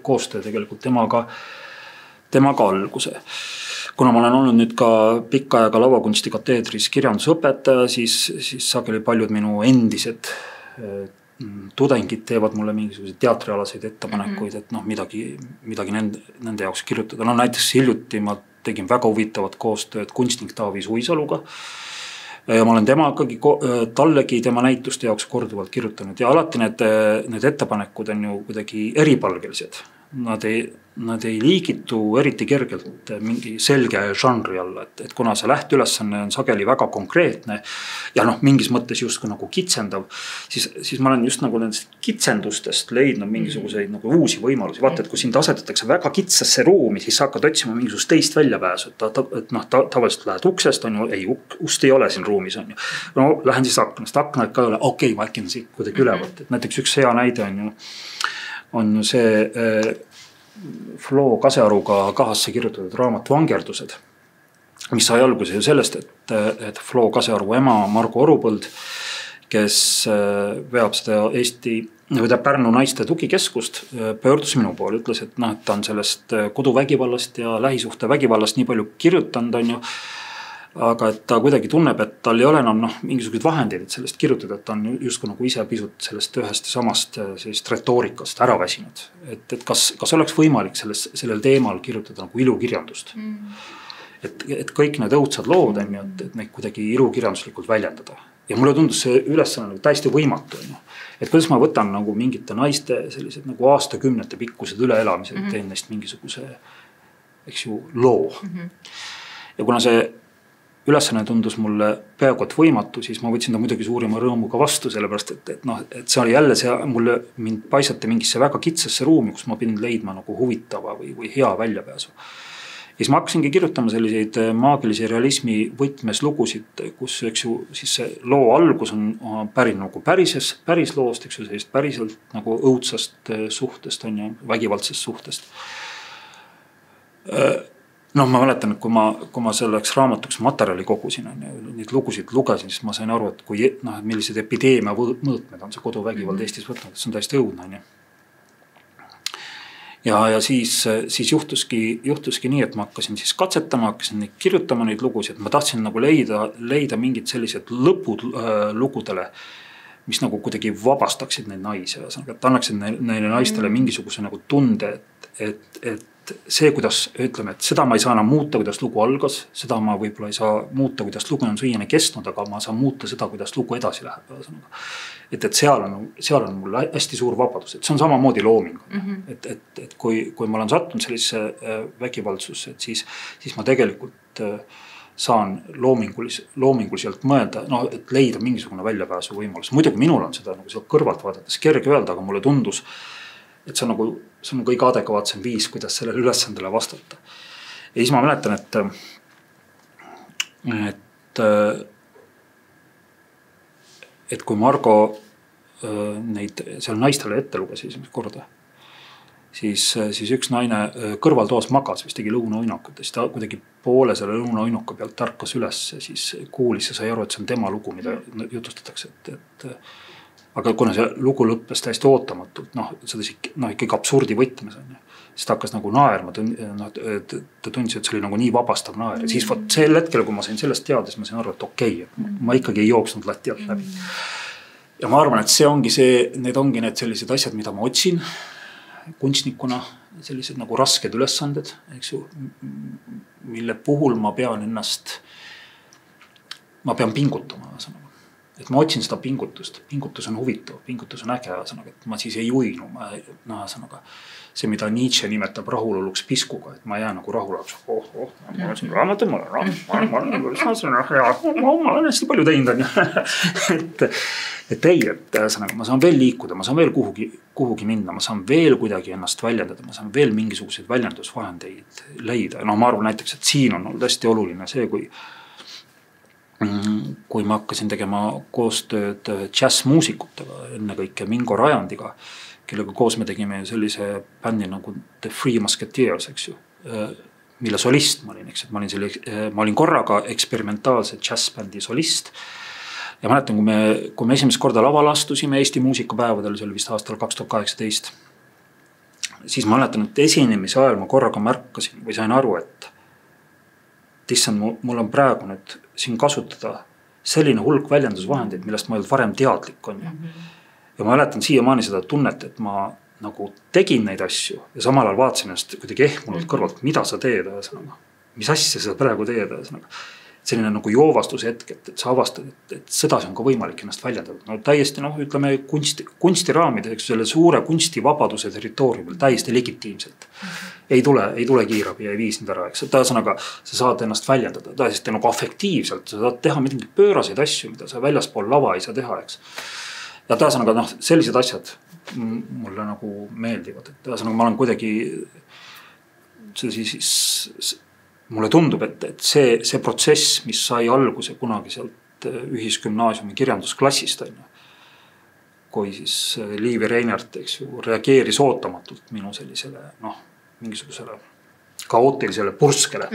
koostöö tegelikult temaga alguse. Kuna ma olen olnud nüüd ka pikka aega lavakunsti kateedris kirjandusõpetaja, siis sageli paljud minu endised tudengid teevad mulle mingisuguseid teatrialaseid ettepanekuid, et noh, midagi nende jaoks kirjutada. No näiteks hiljuti ma tegin väga huvitavat koostööd kunstnik Taavi Suisaluga. Ja ma olen tallegi tema näituste jaoks korduvalt kirjutanud ja alati need ettepanekud on ju kuidagi eripalgelised. Nad ei liigitu eriti kergelt mingi selge žanri alla, et kuna see lähteülesanne on sageli väga konkreetne ja noh, mingis mõttes justkui nagu kitsendav, siis ma olen just nagu nendest kitsendustest leidnud mingisuguseid nagu uusi võimalusi. Vaata, et kui sind asetatakse väga kitsasse ruumi, siis sa hakkad otsima mingisugust teist väljapääsu. Et noh, tavaliselt lähed uksest, on ju, ei, ust ei ole siin ruumis, on ju. No lähen siis aknast, aknad ka ei ole, okei, ma äkki on siit kuidagi ülevalt. Et näiteks üks hea näide on ju see Flo Kasearuga kahasse kirjutatud raamat Vangerdused, mis sai alguse ju sellest, et Flo Kasearu ema Margo Orupõld, kes veab seda Pärnu naiste tugikeskust, pöördus minu poole, ütles, et noh, et ta on sellest koduvägivallast ja lähisuhte vägivallast nii palju kirjutanud, on ju, aga et ta kuidagi tunneb, et tal ei ole enam mingisuguseid vahendeid, et sellest kirjutada, et ta on justkui nagu ise pisut sellest ühest ja samast sellist retoorikast ära väsinud. Et kas oleks võimalik sellel teemal kirjutada nagu ilukirjandust? Et kõik need õudsad lood on ju, et neid kuidagi ilukirjanduslikult väljendada. Ja mulle tundus see ülesanne nagu täiesti võimatu. Et kuidas ma võtan nagu mingite naiste sellised nagu aastakümnete pikkused üleelamised, teen neist mingisuguse, eks ju, loo. Ja kuna see ülesanne tundus mulle peaaegu et võimatu, siis ma võtsin ta muidugi suurima rõõmuga vastu, sellepärast, et see oli jälle mind paisati mingisse väga kitsasse ruumi, kus ma pidin leidma nagu huvitava või hea väljapääsu. Ja siis ma hakkasingi kirjutama selliseid maagilise realismi võtmes lugusid, kus eks ju siis see loo algus on päris nagu päris loost, eks ju sellist päriselt nagu õudsast suhtest, on ju, vägivaldsest suhtest. No ma mäletan, et kui ma selleks raamatuks materjali kogusin, neid lugusid lugesin, siis ma sain aru, et millised epideemia mõõtmed on see koduvägivald Eestis võtnud, et see on täiesti õudne. Ja siis juhtuski nii, et ma hakkasin siis katsetama, hakkasin neid kirjutama neid lugusid, ma tahtsin nagu leida mingid sellised lõpud lugudele, mis nagu kuidagi vabastaksid neid naisi, et annaksid neile naistele mingisuguse nagu tunde, et see, kuidas ütleme, et seda ma ei saa enam muuta, kuidas lugu algas, seda ma võib-olla ei saa muuta, kuidas lugu on siiani kestnud, aga ma saan muuta seda, kuidas lugu edasi läheb. Et seal on mul hästi suur vabadus, et see on samamoodi looming. Et kui ma olen sattunud sellise vägivaldsusse, et siis ma tegelikult saan loominguliselt mõelda, et leida mingisugune väljapääsu võimalus. Muidugi minul on seda nagu seal kõrvalt vaadates kerge öelda, aga mulle tundus, et see on kõige adekvaatsem viis, kuidas sellele ülesandele vastata. Ja siis ma mäletan, et kui Margo neid seal naistele ette luges esimest korda, siis üks naine kõrvaltoas magas, vist tegi lõunauinakut, siis ta kuidagi poole selle lõunauinuka pealt tarkas üles, siis kuulis ja sai aru, et see on tema lugu, mida jutustatakse, aga kuna see lugu lõppes täiesti ootamatult, ikkagi absurdi võtmes on, siis ta hakkas nagu naerma, ta tundis, et see oli nagu nii vabastav naer. Ja siis sel hetkel, kui ma sain sellest teada, siis ma sain aru, et okei, ma ikkagi ei jooksnud lati alt läbi. Ja ma arvan, et need ongi need sellised asjad, mida ma otsin kunstnikuna, sellised nagu rasked ülesanded, eks ju, mille puhul ma pean pingutama. Et ma otsin seda pingutust on huvitav, pingutus on äge, et ma siis ei uinu, see, mida Nietzsche nimetab rahuloluks piskuga, et ma jään nagu rahuloluks, ma olen siin raamatud, ma olen hästi palju teinud, et ei, ma saan veel liikuda, ma saan veel kuhugi minna, ma saan veel kuidagi ennast väljendada, ma saan veel mingisuguseid väljendusvahendeid leida. Ma arvan näiteks, et siin on olnud hästi oluline see, kui ma hakkasin tegema koostööd džässmuusikutega, enne kõike Mingo Rajandiga, kellega koos me tegime sellise bändi nagu The Three Musketeers, eks ju, mille solist ma olin, eks, et ma olin korraga eksperimentaalse džässbändi solist. Ja mäletan, kui me esimest korda laval astusime Eesti muusikapäevadel, see oli vist aastal 2018, siis ma mäletan, et esinemise ajal ma korraga märkasin või sain aru, et mul on praegu nüüd siin kasutada selline hulk väljendusvahendeid, millest ma ei olnud varem teadlik on. Ja ma mäletan siiamaani seda tunnet, et ma nagu tegin neid asju ja samal ajal vaatasin ennast kuidagi ehmunud kõrvalt, mida sa teed, mis asja sa praegu teed. Selline nagu joovastuse hetk, et sa avastad, et sedasi on ka võimalik ennast väljendada. No täiesti, ütleme, kunstiraamide, selle suure kunstivabaduse territooriumil täiesti legitiimselt. Ei tule kiirabi, ei vii sind ära, eks. Tähesõnaga, sa saad ennast väljendada täiesti nagu afektiivselt, sa saad teha midagi pööraseid asju, mida sa väljaspool lava ei saa teha, eks. Ja tähesõnaga, sellised asjad mulle nagu meeldivad. Tähesõnaga, ma olen kuidagi mulle tundub, et see protsess, mis sai alguse kunagi sealt ühisgümnaasiumi kirjandusklassist, kui siis Liivi Reinert, eks ju, reageeris ootamatult minu sellisele, mingisugusele kaootilisele purskele.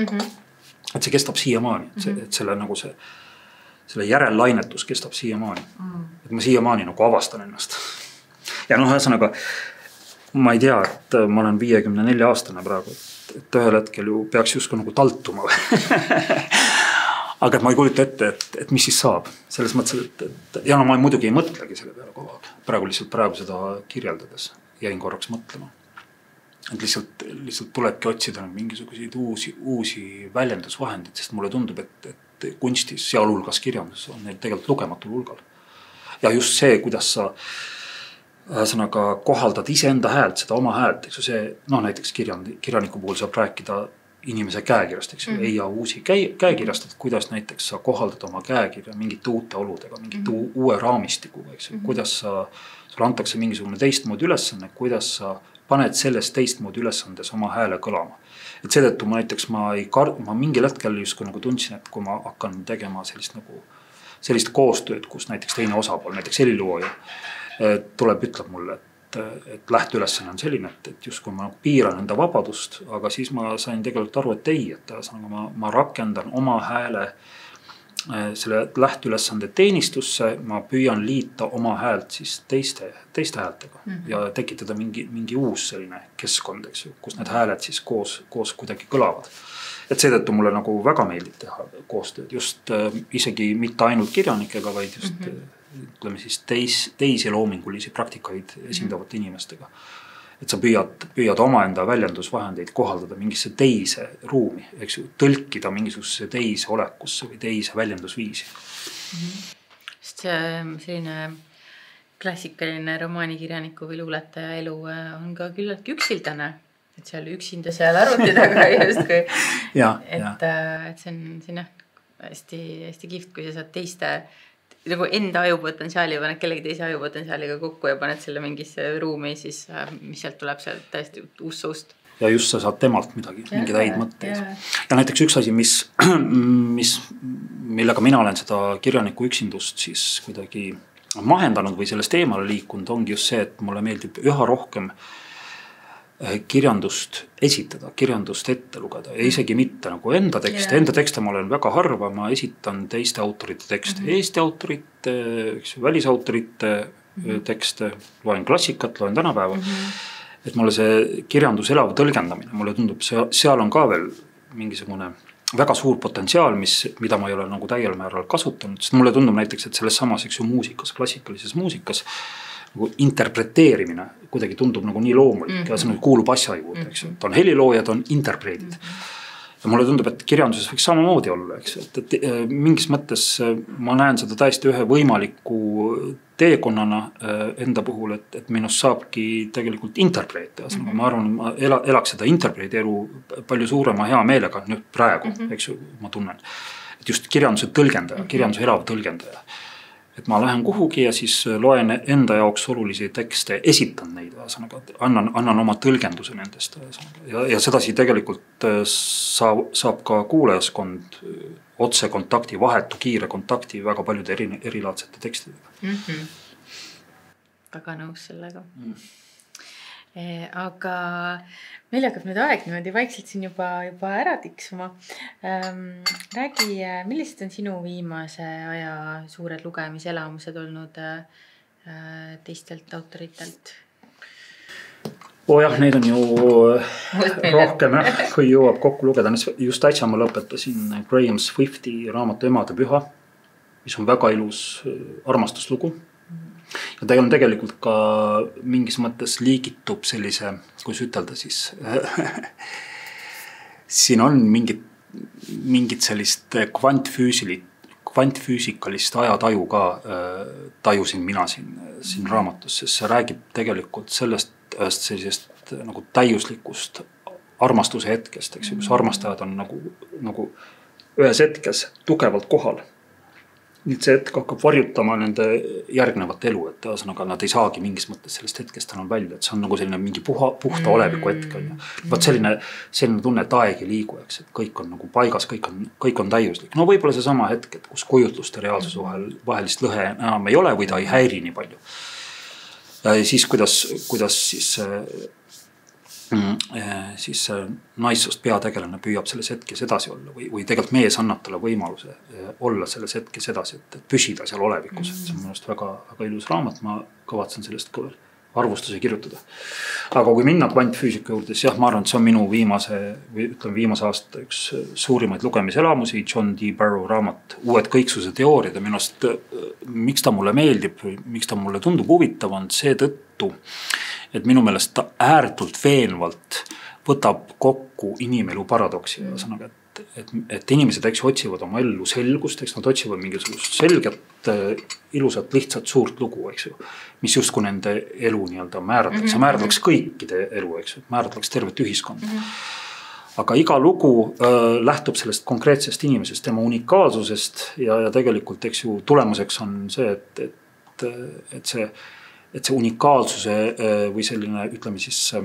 Et see kestab siiamaani, et selle nagu selle järellainetus kestab siiamaani. Et ma siiamaani nagu avastan ennast. Ja ühesõnaga, ma ei tea, et ma olen 54 aastane praegu, et ühel hetkel ju peaks justkui nagu taltuma. Aga et ma ei kujuta ette, et mis siis saab. Selles mõttes, et ja ma muidugi ei mõtlegi selle peale kogu aeg. Praegu seda kirjeldades jäin korraks mõtlema. Et lihtsalt tulebki otsida mingisuguseid uusi väljendusvahendid, sest mulle tundub, et kunstis, sealhulgas kirjandus on neil tegelikult lugematul hulgal. Ja just see, kuidas sa ühesõnaga kohaldad iseenda häält, seda oma häält, eks ju see, näiteks kirjaniku puhul saab rääkida inimese käekirjast, eks ju, Eija Uusi käekirjast, et kuidas näiteks sa kohaldad oma käekirja mingite uute oludega, mingite uue raamistikuga, eks ju, kuidas sulle antakse mingisugune teistmoodi ülesanne, kuidas sa paned sellest teistmoodi ülesandes oma hääle kõlama. Et seetõttu ma mingil hetkel justkui nagu tundsin, et kui ma hakkan tegema sellist koostööd, kus näiteks teine osapool, näiteks helilooja, ütleb mulle, et lähteülesanne on selline, et justkui ma piiran enda vabadust, aga siis ma sain tegelikult aru, et ei, et ma rakendan oma hääle selle lähteülesande teenistusse, ma püüan liita oma häält siis teiste häältega ja tekitada mingi uus selline keskkond, eks ju, kus need hääled siis koos kuidagi kõlavad. Et seetõttu mulle nagu väga meeldib teha koostööd, just isegi mitte ainult kirjanikega, vaid just ütleme siis teisi loomingulisi praktikaid esindavate inimestega. Et sa püüad omaenda väljendusvahendeid kohaldada mingisse teise ruumi, eks ju, tõlkida mingisuguse teise olekusse või teise väljendusviisi. Sest selline klassikaline romaanikirjaniku või luuletaja elu on ka küllaltki üksildane, et seal üksinda seal arvuti taga justkui. Et see on hästi, hästi kihvt, kui sa saad teiste nagu enda ajupotentsiaali paned kellegi teise ajupotentsiaaliga kokku ja paned selle mingisse ruumi, siis mis sealt tuleb seal täiesti uust. Ja just sa saad temalt mingeid häid mõtteid. Ja näiteks üks asi, millega mina olen seda kirjaniku üksindust siis kuidagi mahendanud või sellest eemale liikunud, ongi just see, et mulle meeldib üha rohkem kirjandust esitada, kirjandust ette lugeda ja isegi mitte nagu enda tekste. Enda tekste ma olen väga harva, ma esitan teiste autorite tekste, Eesti autorite, välisautorite tekste, loen klassikat, loen tänapäeva. Et mulle see kirjandus elav tõlgendamine, mulle tundub, seal on ka veel mingisugune väga suur potentsiaal, mida ma ei ole nagu täiel määral kasutanud, sest mulle tundub näiteks, et selles samas muusikas, klassikalises muusikas interpreteerimine kuidagi tundub nagu nii loomulik ja see kuulub asja juurde, eks ju. Ta on heliloojad, on interpreedid. Ja mulle tundub, et kirjanduses võiks samamoodi olla, eks ju. Et mingis mõttes ma näen seda täiesti ühe võimaliku teekonnana enda puhul, et minust saabki tegelikult interpreet. Ma arvan, ma elaks seda interpreedi elu palju suurema hea meelega nüüd praegu, eks ju, ma tunnen. Et just kirjanduse tõlgendaja, kirjanduse elav tõlgendaja. Et ma lähen kuhugi ja siis loen enda jaoks olulisi tekste, esitan neid, annan oma tõlgenduse nendest. Ja sedasi tegelikult saab ka kuulajaskond otse kontakti, vahetu, kiire kontakti väga paljude erilaadsete tekstidega. Väga nõus sellega. Aga meil hakkab nüüd aeg niimoodi vaikselt siin juba ära tiksuma. Räägi, millised on sinu viimase aja suured lugemiselamused olnud teistelt autoritelt? Jah, neid on ju rohkem, kui jõuab kokku lugeda. Just äsja ma lõpetasin Graham Swifti raamatu Emade püha, mis on väga ilus armastuslugu. ta on tegelikult ka mingis mõttes liigitub sellise, kus ütelda siis, siin on mingit sellist kvantfüüsikalist ajataju ka tajusin mina siin raamatus, sest see räägib tegelikult sellest sellisest nagu täiuslikust armastuse hetkest, eks ju, kus armastajad on nagu ühes hetkes tugevalt kohal. Nüüd see hetk hakkab varjutama nende järgnevat elu, et ühesõnaga nad ei saagi mingis mõttes sellest hetkest enam välja, et see on nagu selline mingi puhta oleviku hetk. Vaat selline tunne, et aeg ei liigu, eks, et kõik on nagu paigas, kõik on täiuslik. No võib-olla see sama hetk, et kus kujutluste reaalsuse vahelist lõhe enam ei ole või ta ei häiri nii palju. Ja siis kuidas siis naissoost peategelane püüab selles hetkes edasi olla või tegelikult mees annab talle võimaluse olla selles hetkes edasi, et püsida seal olevikus. Et see on minust väga ilus raamat, ma kavatsen sellest ka veel arvustuse kirjutada. Aga kui minna kvantfüüsika juurde, siis jah, ma arvan, et see on minu viimase aasta üks suurimaid lugemiselamusi, John D. Barrow raamat Uued kõiksuse teooriad ja minust, miks ta mulle meeldib, miks ta mulle tundub huvitav on see tõttu, et minu meelest ta ääretult veenvalt võtab kokku inimelu paradoksi. Et inimesed otsivad oma ellu selgust, nad otsivad mingisugust selget, ilusat, lihtsat, suurt lugu, eks ju, mis justkui nende elu nii-öelda määratleks kõikide elu, eks ju, määratleks tervet ühiskonda. Aga iga lugu lähtub sellest konkreetsest inimesest, tema unikaalsusest ja tegelikult, eks ju, tulemuseks on see, et see unikaalsuse või selline, ütleme siis,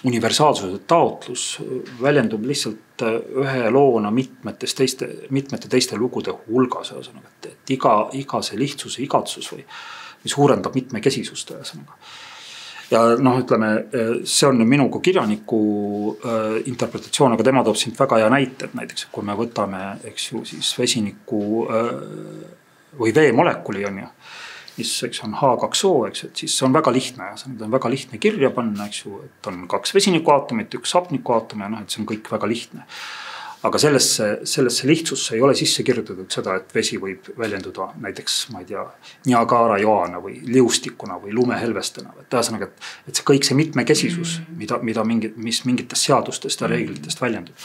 universaalsuse taotlus väljendub lihtsalt ühe loona mitmete teiste lugude hulgas. Et iga see lihtsuse igatsus või suurendab mitmekesisust. Ja ütleme, see on minu kui kirjaniku interpretatsioon, aga tema toob sind väga hea näite, et näiteks kui me võtame, eks ju, siis vesiniku või veemolekuli on ju, mis eks on H2O, eks, et siis see on väga lihtne ja see on väga lihtne kirja panna, eks ju, et on 2 vesinikuaatomit, 1 hapnikuaatom ja et see on kõik väga lihtne. Aga sellesse lihtsusse ei ole sisse kirjutatud seda, et vesi võib väljenduda näiteks, ma ei tea, Niagara joana või liustikuna või lumehelvestena. Et ühesõnaga, et see kõik see mitmekesisus, mis mingitest seadustest ja reeglitest väljendub,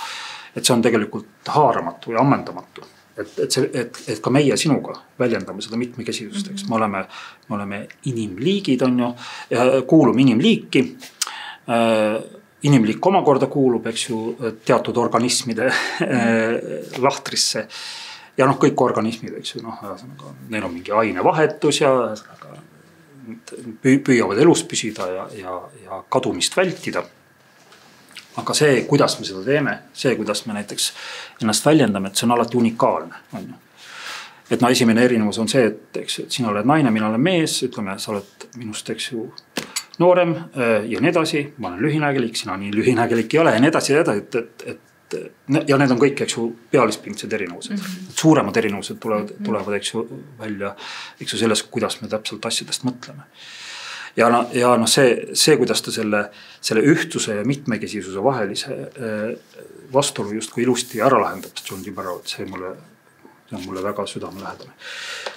et see on tegelikult haaramatu ja ammendamatu. Et ka meie sinuga väljendame seda mitmekesisust, eks me oleme inimliigid, on ju, kuulume inimliiki, inimliik omakorda kuulub, eks ju, teatud organismide lahtrisse ja kõik organismid, eks ju, neil on mingi ainevahetus ja püüavad elus püsida ja kadumist vältida. Aga see, kuidas me seda teeme, see, kuidas me näiteks ennast väljendame, et see on alati unikaalne. Et esimene erinevus on see, et sina oled naine, mina olen mees, ütleme, sa oled minust, eks ju, noorem ja nii edasi, ma olen lühinägelik, sina nii lühinägelik ei ole ja nii edasi, ja need on kõik, eks ju, pealispindsed erinevused. Suuremad erinevused tulevad, eks ju, välja, eks ju, selles, kuidas me täpselt asjadest mõtleme. Ja see, kuidas ta selle ühtsuse ja mitmekesisuse vahelise vastuolu justkui ilusti ära lahendab, John D. Barrow, et see on mulle väga südamelähedane.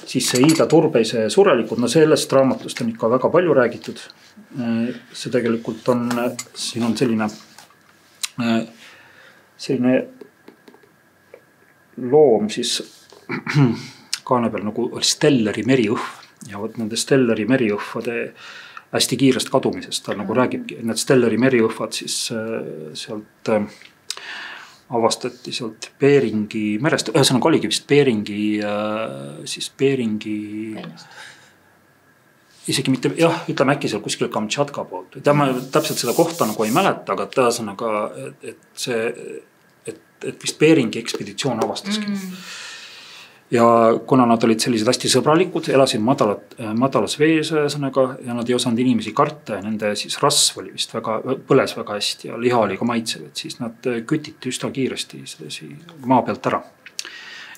Siis see Iida Turbeise Surelikud, sellest raamatust on ikka väga palju räägitud. See tegelikult on, siin on selline loom siis kaane peal nagu Stelleri meriõhv. Ja nende Stelleri meriõhvade hästi kiirest kadumisest ta nagu räägibki. Need Stelleri meriõhvad siis sealt avastati sealt Beringi merest. Ühesõnaga oligi vist Beringi isegi mitte, jah, ütleme äkki seal kuskil Kamtšatka poolt. Ma täpselt seda kohta nagu ei mäleta, aga ühesõnaga, et vist Beringi ekspeditsioon avastaski. Ja kuna nad olid sellised hästi sõbralikud, elasid madalas vees sõnaga, ja nad ei osanud inimesi karta ja nende siis rasv oli vist põles väga hästi ja liha oli ka maitsev, et siis nad kütiti üsna kiiresti maa pealt ära.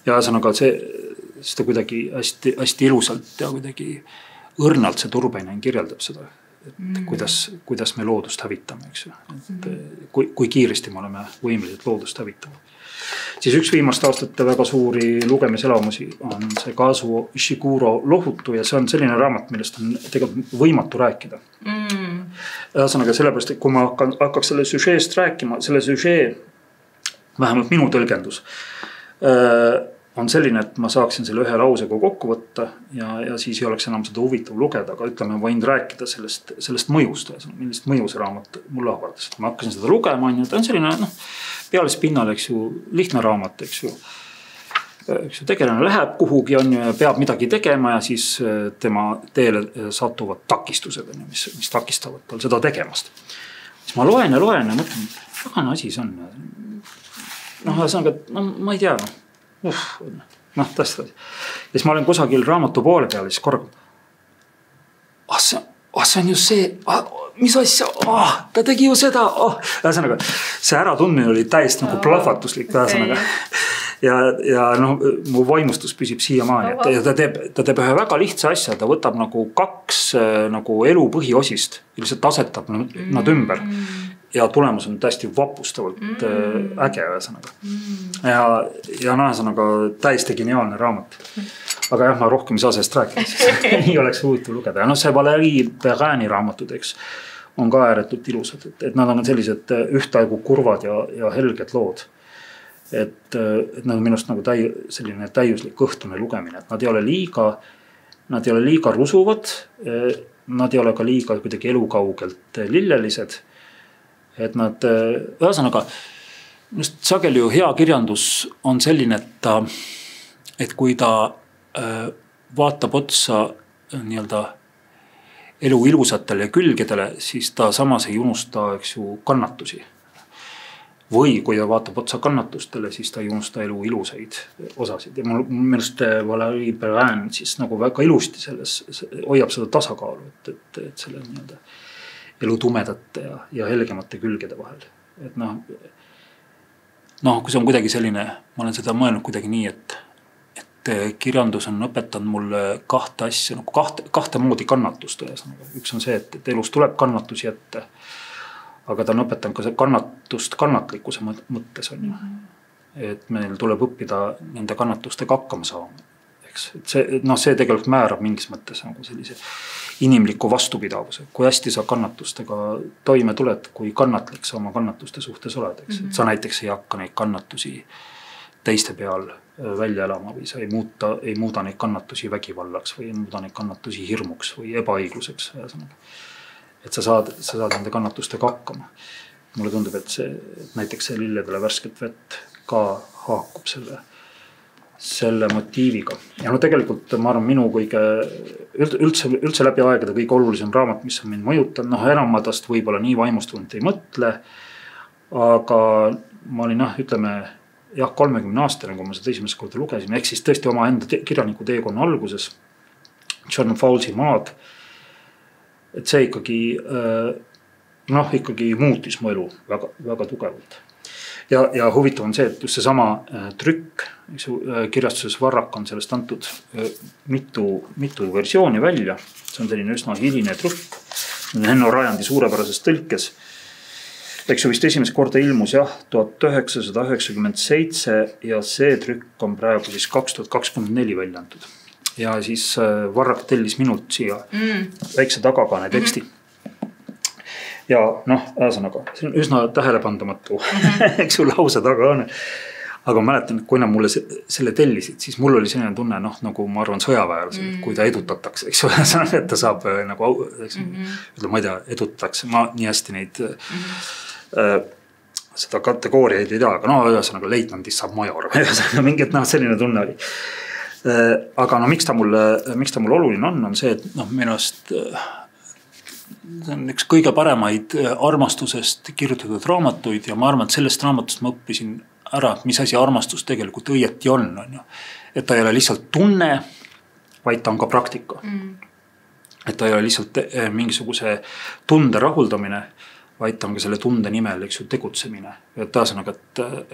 Ja sõnaga seda kuidagi hästi ilusalt ja kuidagi õrnalt see Turbeinen kirjeldab seda, et kuidas me loodust hävitame, eks ju. Et kui kiiresti me oleme võimelised loodust hävitama. Siis üks viimast aastate väga suuri lugemiselamusi on see Kazuo Ishiguro Lohutu ja see on selline raamat, millest on tegelikult võimatu rääkida. Ühesõnaga sellepärast, et kui ma hakkaks selle süžeest rääkima, selle süžee, vähemalt minu tõlgendus, on selline, et ma saaksin selle ühe lausega kokku võtta ja siis ei oleks enam seda huvitav lugeda, aga ütleme, võin rääkida sellest mõjust, millist mõju see raamat mulle avardas. Ma hakkasin seda lugema, ta on selline peales pinnal, eks ju, lihtne raamat, eks ju. Tegelane läheb kuhugi on ju ja peab midagi tegema ja siis tema teele satuvad takistused, mis takistavad tal seda tegemast. Siis ma loen ja mõtlen, väga asi see on. Ma ei tea, tõesti. Ja siis ma olen kusagil raamatu poole peal ja siis korraga. See on ju see, mis asja, ta tegi ju seda. Ühesõnaga, see äratundmine oli täiesti nagu plahvatuslik. Ja mu vaimustus püsib siiamaani. Ta teeb ühe väga lihtsa asja, ta võtab nagu kaks nagu elu põhiosist ja lihtsalt asetab nad ümber. Ja tulemus on täiesti vapustavalt äge ühesõnaga. Ja ühesõnaga täiesti geniaalne raamat. Aga jah, ma rohkem ei saa sellest rääkida, siis ei oleks huvitav lugeda. Ja see Valérie Perrani raamatud, eks, on ka ääretult ilusad. Et nad on sellised ühtaegu kurvad ja helged lood. Et nad on minust nagu selline täiuslik õhtune lugemine. Et nad ei ole liiga rusuvad, nad ei ole ka liiga kuidagi elukaugelt lillelised. Et nad, ühesõnaga, sageli ju hea kirjandus on selline, et kui ta vaatab otsa nii-öelda elu ilusatele külgedele, siis ta samas ei unusta, eks ju, kannatusi. Või kui ta vaatab otsa kannatustele, siis ta ei unusta elu ilusaid osasid. Ja millest Valérie Perrin siis nagu väga ilusti hoiab seda tasakaalu, et selle nii-öelda elu tumedate ja helgemate külgede vahel. Et kui see on kuidagi selline, ma olen seda mõelnud kuidagi nii, et kirjandus on õpetanud mulle kahte asja, kahte moodi kannatust. Üks on see, et elus tuleb kannatusi ette, aga ta on õpetanud ka see kannatust kannatlikkuse mõttes on ju. Et meil tuleb õppida nende kannatustega hakkama saama. See tegelikult määrab mingis mõttes nagu sellise inimliku vastupidavuse. Kui hästi sa kannatustega toime tuled, kui kannatlik sa oma kannatuste suhtes oled. Et sa näiteks ei hakka neid kannatusi teiste peal välja elama või sa ei muuda neid kannatusi vägivallaks või ei muuda neid kannatusi hirmuks või ebaõigluseks. Et sa saad nende kannatustega hakkama. Mulle tundub, et näiteks see lilledele värsket vett ka haakub selle motiiviga. Ja tegelikult ma arvan minu kõige üldse läbi aegade kõige olulisem raamat, mis on mind mõjutanud. Enamatast võib-olla nii vaimustunud ei mõtle, aga ma olin ütleme 30 aastane, kui ma seda esimest korda lugesin, ehk siis tõesti oma enda kirjaniku teekonna alguses John Fowlesi Maad, et see ikkagi muutis mu elu väga, väga tugevalt. Ja huvitav on see, et just see sama trükk, kirjastuses Varrak on sellest antud mitu versiooni välja. See on selline üsna hiline trükk. Henno Rajandi suurepärases tõlkes. Eks ju vist esimest korda ilmus 1997 ja see trükk on praegu siis 2024 välja antud. Ja siis Varrak tellis minult siia väikse tagakaane teksti. Ja ühesõnaga, see on üsna tähelepandamatu, eks ju lause tagakaane. Aga ma mäletan, et kui nad mulle selle tellisid, siis mul oli selline tunne, nagu ma arvan sõjaväelasel, kui ta edutatakse, eks ju, et ta saab nagu, ma ei tea, edutatakse, ma nii hästi neid seda kategooriaid ei tea, aga ühesõnaga leitnandist saab major, mingit selline tunne oli. Aga miks ta mulle oluline on see, et meenast see on üks kõige paremaid armastusest kirjutatud raamatuid ja ma arvan, et sellest raamatust ma õppisin ära, mis asi armastus tegelikult õieti on ju. Et ta ei ole lihtsalt tunne, vaid ta on ka praktika. Et ta ei ole lihtsalt mingisuguse tunde rahuldamine, vaid ta on ka selle tunde nimel, eks ju, tegutsemine. Et ühesõnaga,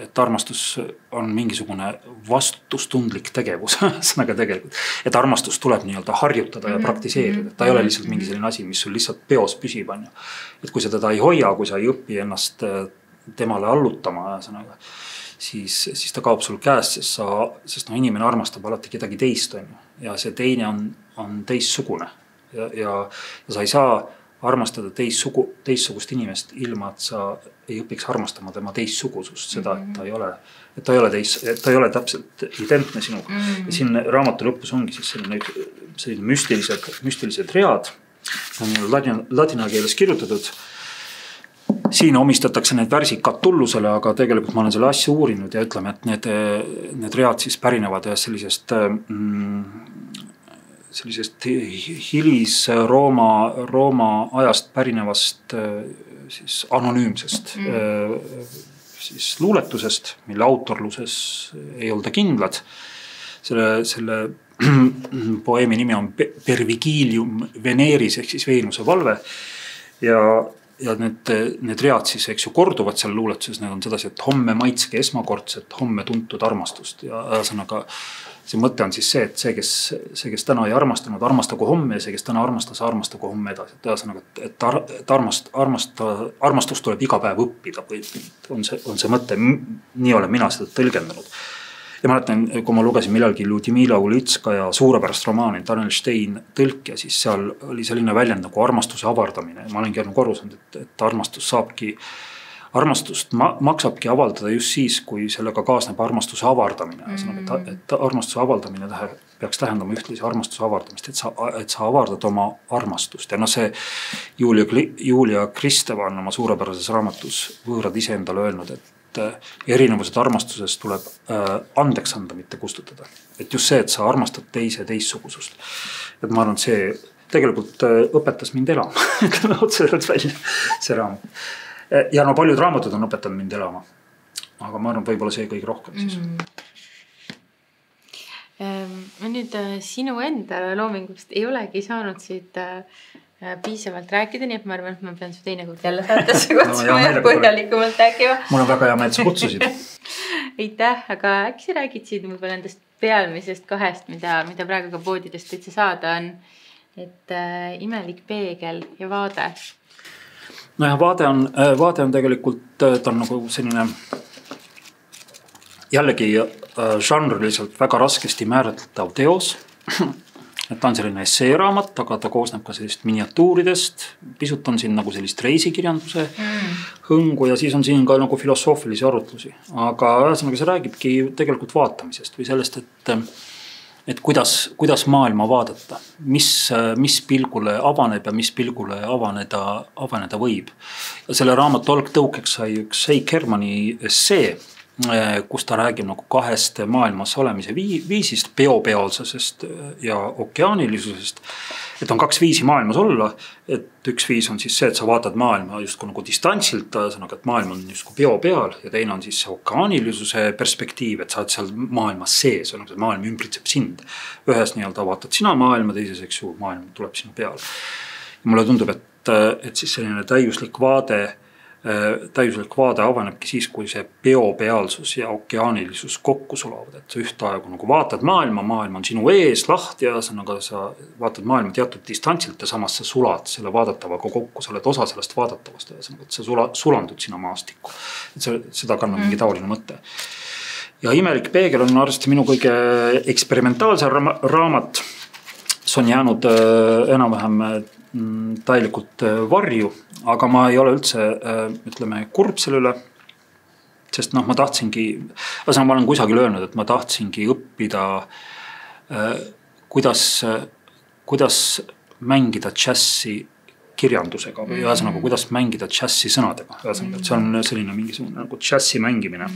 et armastus on mingisugune vastutustundlik tegevus, ühesõnaga tegelikult. Et armastus tuleb nii-öelda harjutada ja praktiseerida. Ta ei ole lihtsalt mingi selline asi, mis sul lihtsalt peos püsib. Et kui sa teda ei hoia, kui sa ei õpi ennast temale allutama, ühesõnaga, siis ta kaob sul käest, sest inimene armastab alati kedagi teist. Ja see teine on teistsugune. Ja sa ei saa armastada teistsugust inimest ilma, et sa ei õpiks armastama tema teistsugusust, seda, et ta ei ole täpselt identne sinuga. Ja siin raamatu lõpus ongi siis selline müstilised read, on ladina keeles kirjutatud. Siin omistatakse need värsid Catullusele, aga tegelikult ma olen selle asja uurinud ja ütleme, et need read siis pärinevad sellisest hilis Rooma ajast pärinevast siis anonüümsest siis luuletusest, mille autorluses ei olda kindlad. Selle poeemi nimi on Per Vigilium Veneris ehk siis Veenuse valve ja need read siis, eks ju, korduvad seal luuletuses, need on sedasi, et homme maitske esmakordset, homme tuntud armastust ja ühesõnaga see mõte on siis see, et see, kes täna ei armastanud, armastagu homme ja see, kes täna armastagu homme edasi. Et armastus tuleb iga päev õppida või on see mõte, nii olen mina seda tõlgendanud. Ja mäletan, kui ma lugesin millalgi Ludmila Ulitska ja suurepärast romaani Daniel Stein tõlkja, siis seal oli selline väljend nagu armastuse avardamine. Ma olengi aru saanud, et armastust maksabki avaldada just siis, kui sellega kaasneb armastuse avardamine. Et armastuse avaldamine peaks tähendama ühtlasi armastuse avardamist, et sa avardad oma armastust. Ja see Julia Kristeva on oma suurepärases raamatus Võõrad ise endale öelnud, et erinevused armastusest tuleb andeks anda, mitte kustutada. Et just see, et sa armastad teistsugusust. Et ma arvan, et see tegelikult õpetas mind elama. Otseselt välja see raamat. Ja paljud raamatud on õpetanud mind elama. Aga ma arvan, võib-olla see kõige rohkem siis. Ma nüüd sinu enda loomingust ei olegi saanud siit piisavalt rääkida, nii et ma arvan, et ma pean su teinekord jälle saatesse kutsuma ja põhjalikumalt rääkima. Mul on väga hea meel, et sa kutsusid. Aitäh, aga äkki sa räägid siit võib-olla nendest pealmisest kahest, mida praegu ka poodidest üldse saada on, et imelik peegel ja vaade. Nojah, vaade on tegelikult, ta on nagu selline jällegi žanriliselt väga raskesti määratletav teos. Et ta on selline esseeraamat, aga ta koosneb ka sellist miniatuuridest. Pisut on siin nagu sellist reisikirjanduse hõngu ja siis on siin ka nagu filosoofilisi arutlusi. Aga ühesõnaga see räägibki tegelikult vaatamisest või sellest, et kuidas maailma vaadata, mis pilgule avaneb ja mis pilgule avaneda võib. Ja selle raamatu algtõukeks sai üks Heik Hermanni essee, kus ta räägib nagu kahest maailmas olemise viisist, biopealsusest ja okeaanilisusest. Et on kaks viisi maailmas olla, et üks viis on siis see, et sa vaatad maailma justkui nagu distantsilt, et maailm on justkui biopeal ja teine on siis see okeaanilisuse perspektiiv, et sa oled seal maailmas sees, maailm ümbritseb sind. Ühes nii-öelda vaatad sina maailma, teises, eks ju, maailm tuleb sinu peal. Ja mulle tundub, et siis selline täiuslik vaade avanebki siis, kui see biopealsus ja okeaanilisus kokku sulavad. Et ühtaegu nagu vaatad maailm on sinu ees lahti ja sa vaatad maailma teatud distantsilt ja samas sa sulad selle vaadatavaga kokku, sa oled osa sellest vaadatavast ja sa sulandud sina maastikku. Et seda kannab mingi taoline mõte. Ja Imelik peegel on arvasti minu kõige eksperimentaalse raamat. See on jäänud enam-vähem täielikult varju, aga ma ei ole üldse, ütleme, kurb selle üle, sest ma tahtsingi, ma olen kusagil öelnud, et ma tahtsingi õppida, kuidas mängida džässi kirjandusega või ühesõnaga, kuidas mängida džässi sõnadega. Ühesõnaga, see on selline mingisugune nagu džässi mängimine.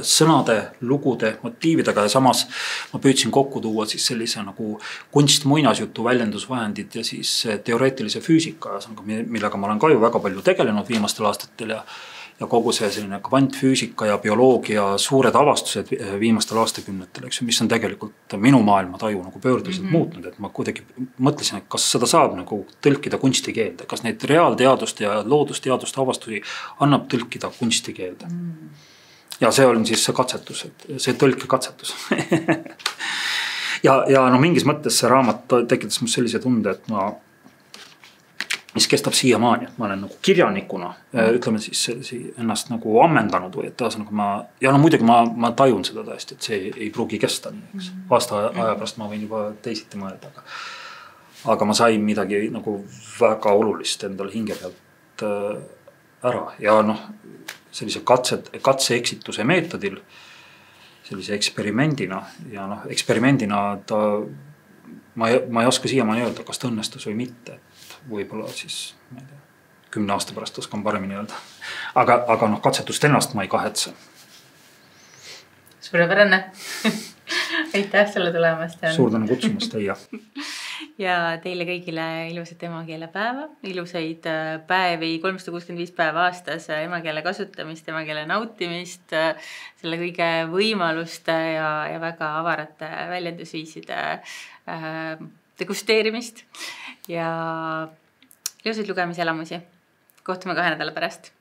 Sõnade, lugude, motiividega ja samas ma püüdsin kokku tuua siis sellise nagu kunst muinasjutu väljendusvahendid ja siis teoreetilise füüsika, millega ma olen ka ju väga palju tegelenud viimastel aastatel ja ja kogu see selline kvantfüüsika ja bioloogia suured avastused viimastel aastakümnetel, eks ju, mis on tegelikult minu maailmataju nagu pöörduliselt muutnud, et ma kuidagi mõtlesin, et kas seda saab nagu tõlkida kunstikeelde, kas neid reaalteaduste ja loodusteaduste avastusi annab tõlkida kunstikeelde. Ja see on siis see katsetus, see tõlkekatsetus. ja no mingis mõttes see raamat tekitas mul sellise tunde, et mis kestab siiamaani, et ma olen nagu kirjanikuna, ütleme siis ennast nagu ammendanud või et taas nagu ja no muidugi ma tajun seda tõesti, et see ei pruugi kesta nii, eks. Aasta aja pärast ma võin juba teisiti mõelda, aga ma sain midagi nagu väga olulist endal hinge pealt ära ja noh, sellise katse-eksituse meetodil, sellise eksperimendina ja noh, eksperimendina ma ei oska siiamaani öelda, kas ta õnnestus või mitte. Võib-olla siis, ma ei tea, 10 aasta pärast oskan paremini öelda. Aga noh, katsetust ennast ma ei kahetse. Suurepärane. Aitäh sulle tulemast. Suur tänu kutsumast teie. Ja teile kõigile ilusat emakeelepäeva, ilusaid päevi, 365 päeva aastas, emakeele kasutamist, emakeele nautimist, selle kõige võimaluste ja väga avarate väljendusviiside degusteerimist ja ilusaid lugemiselamusi. Kohtume 2 nädala pärast.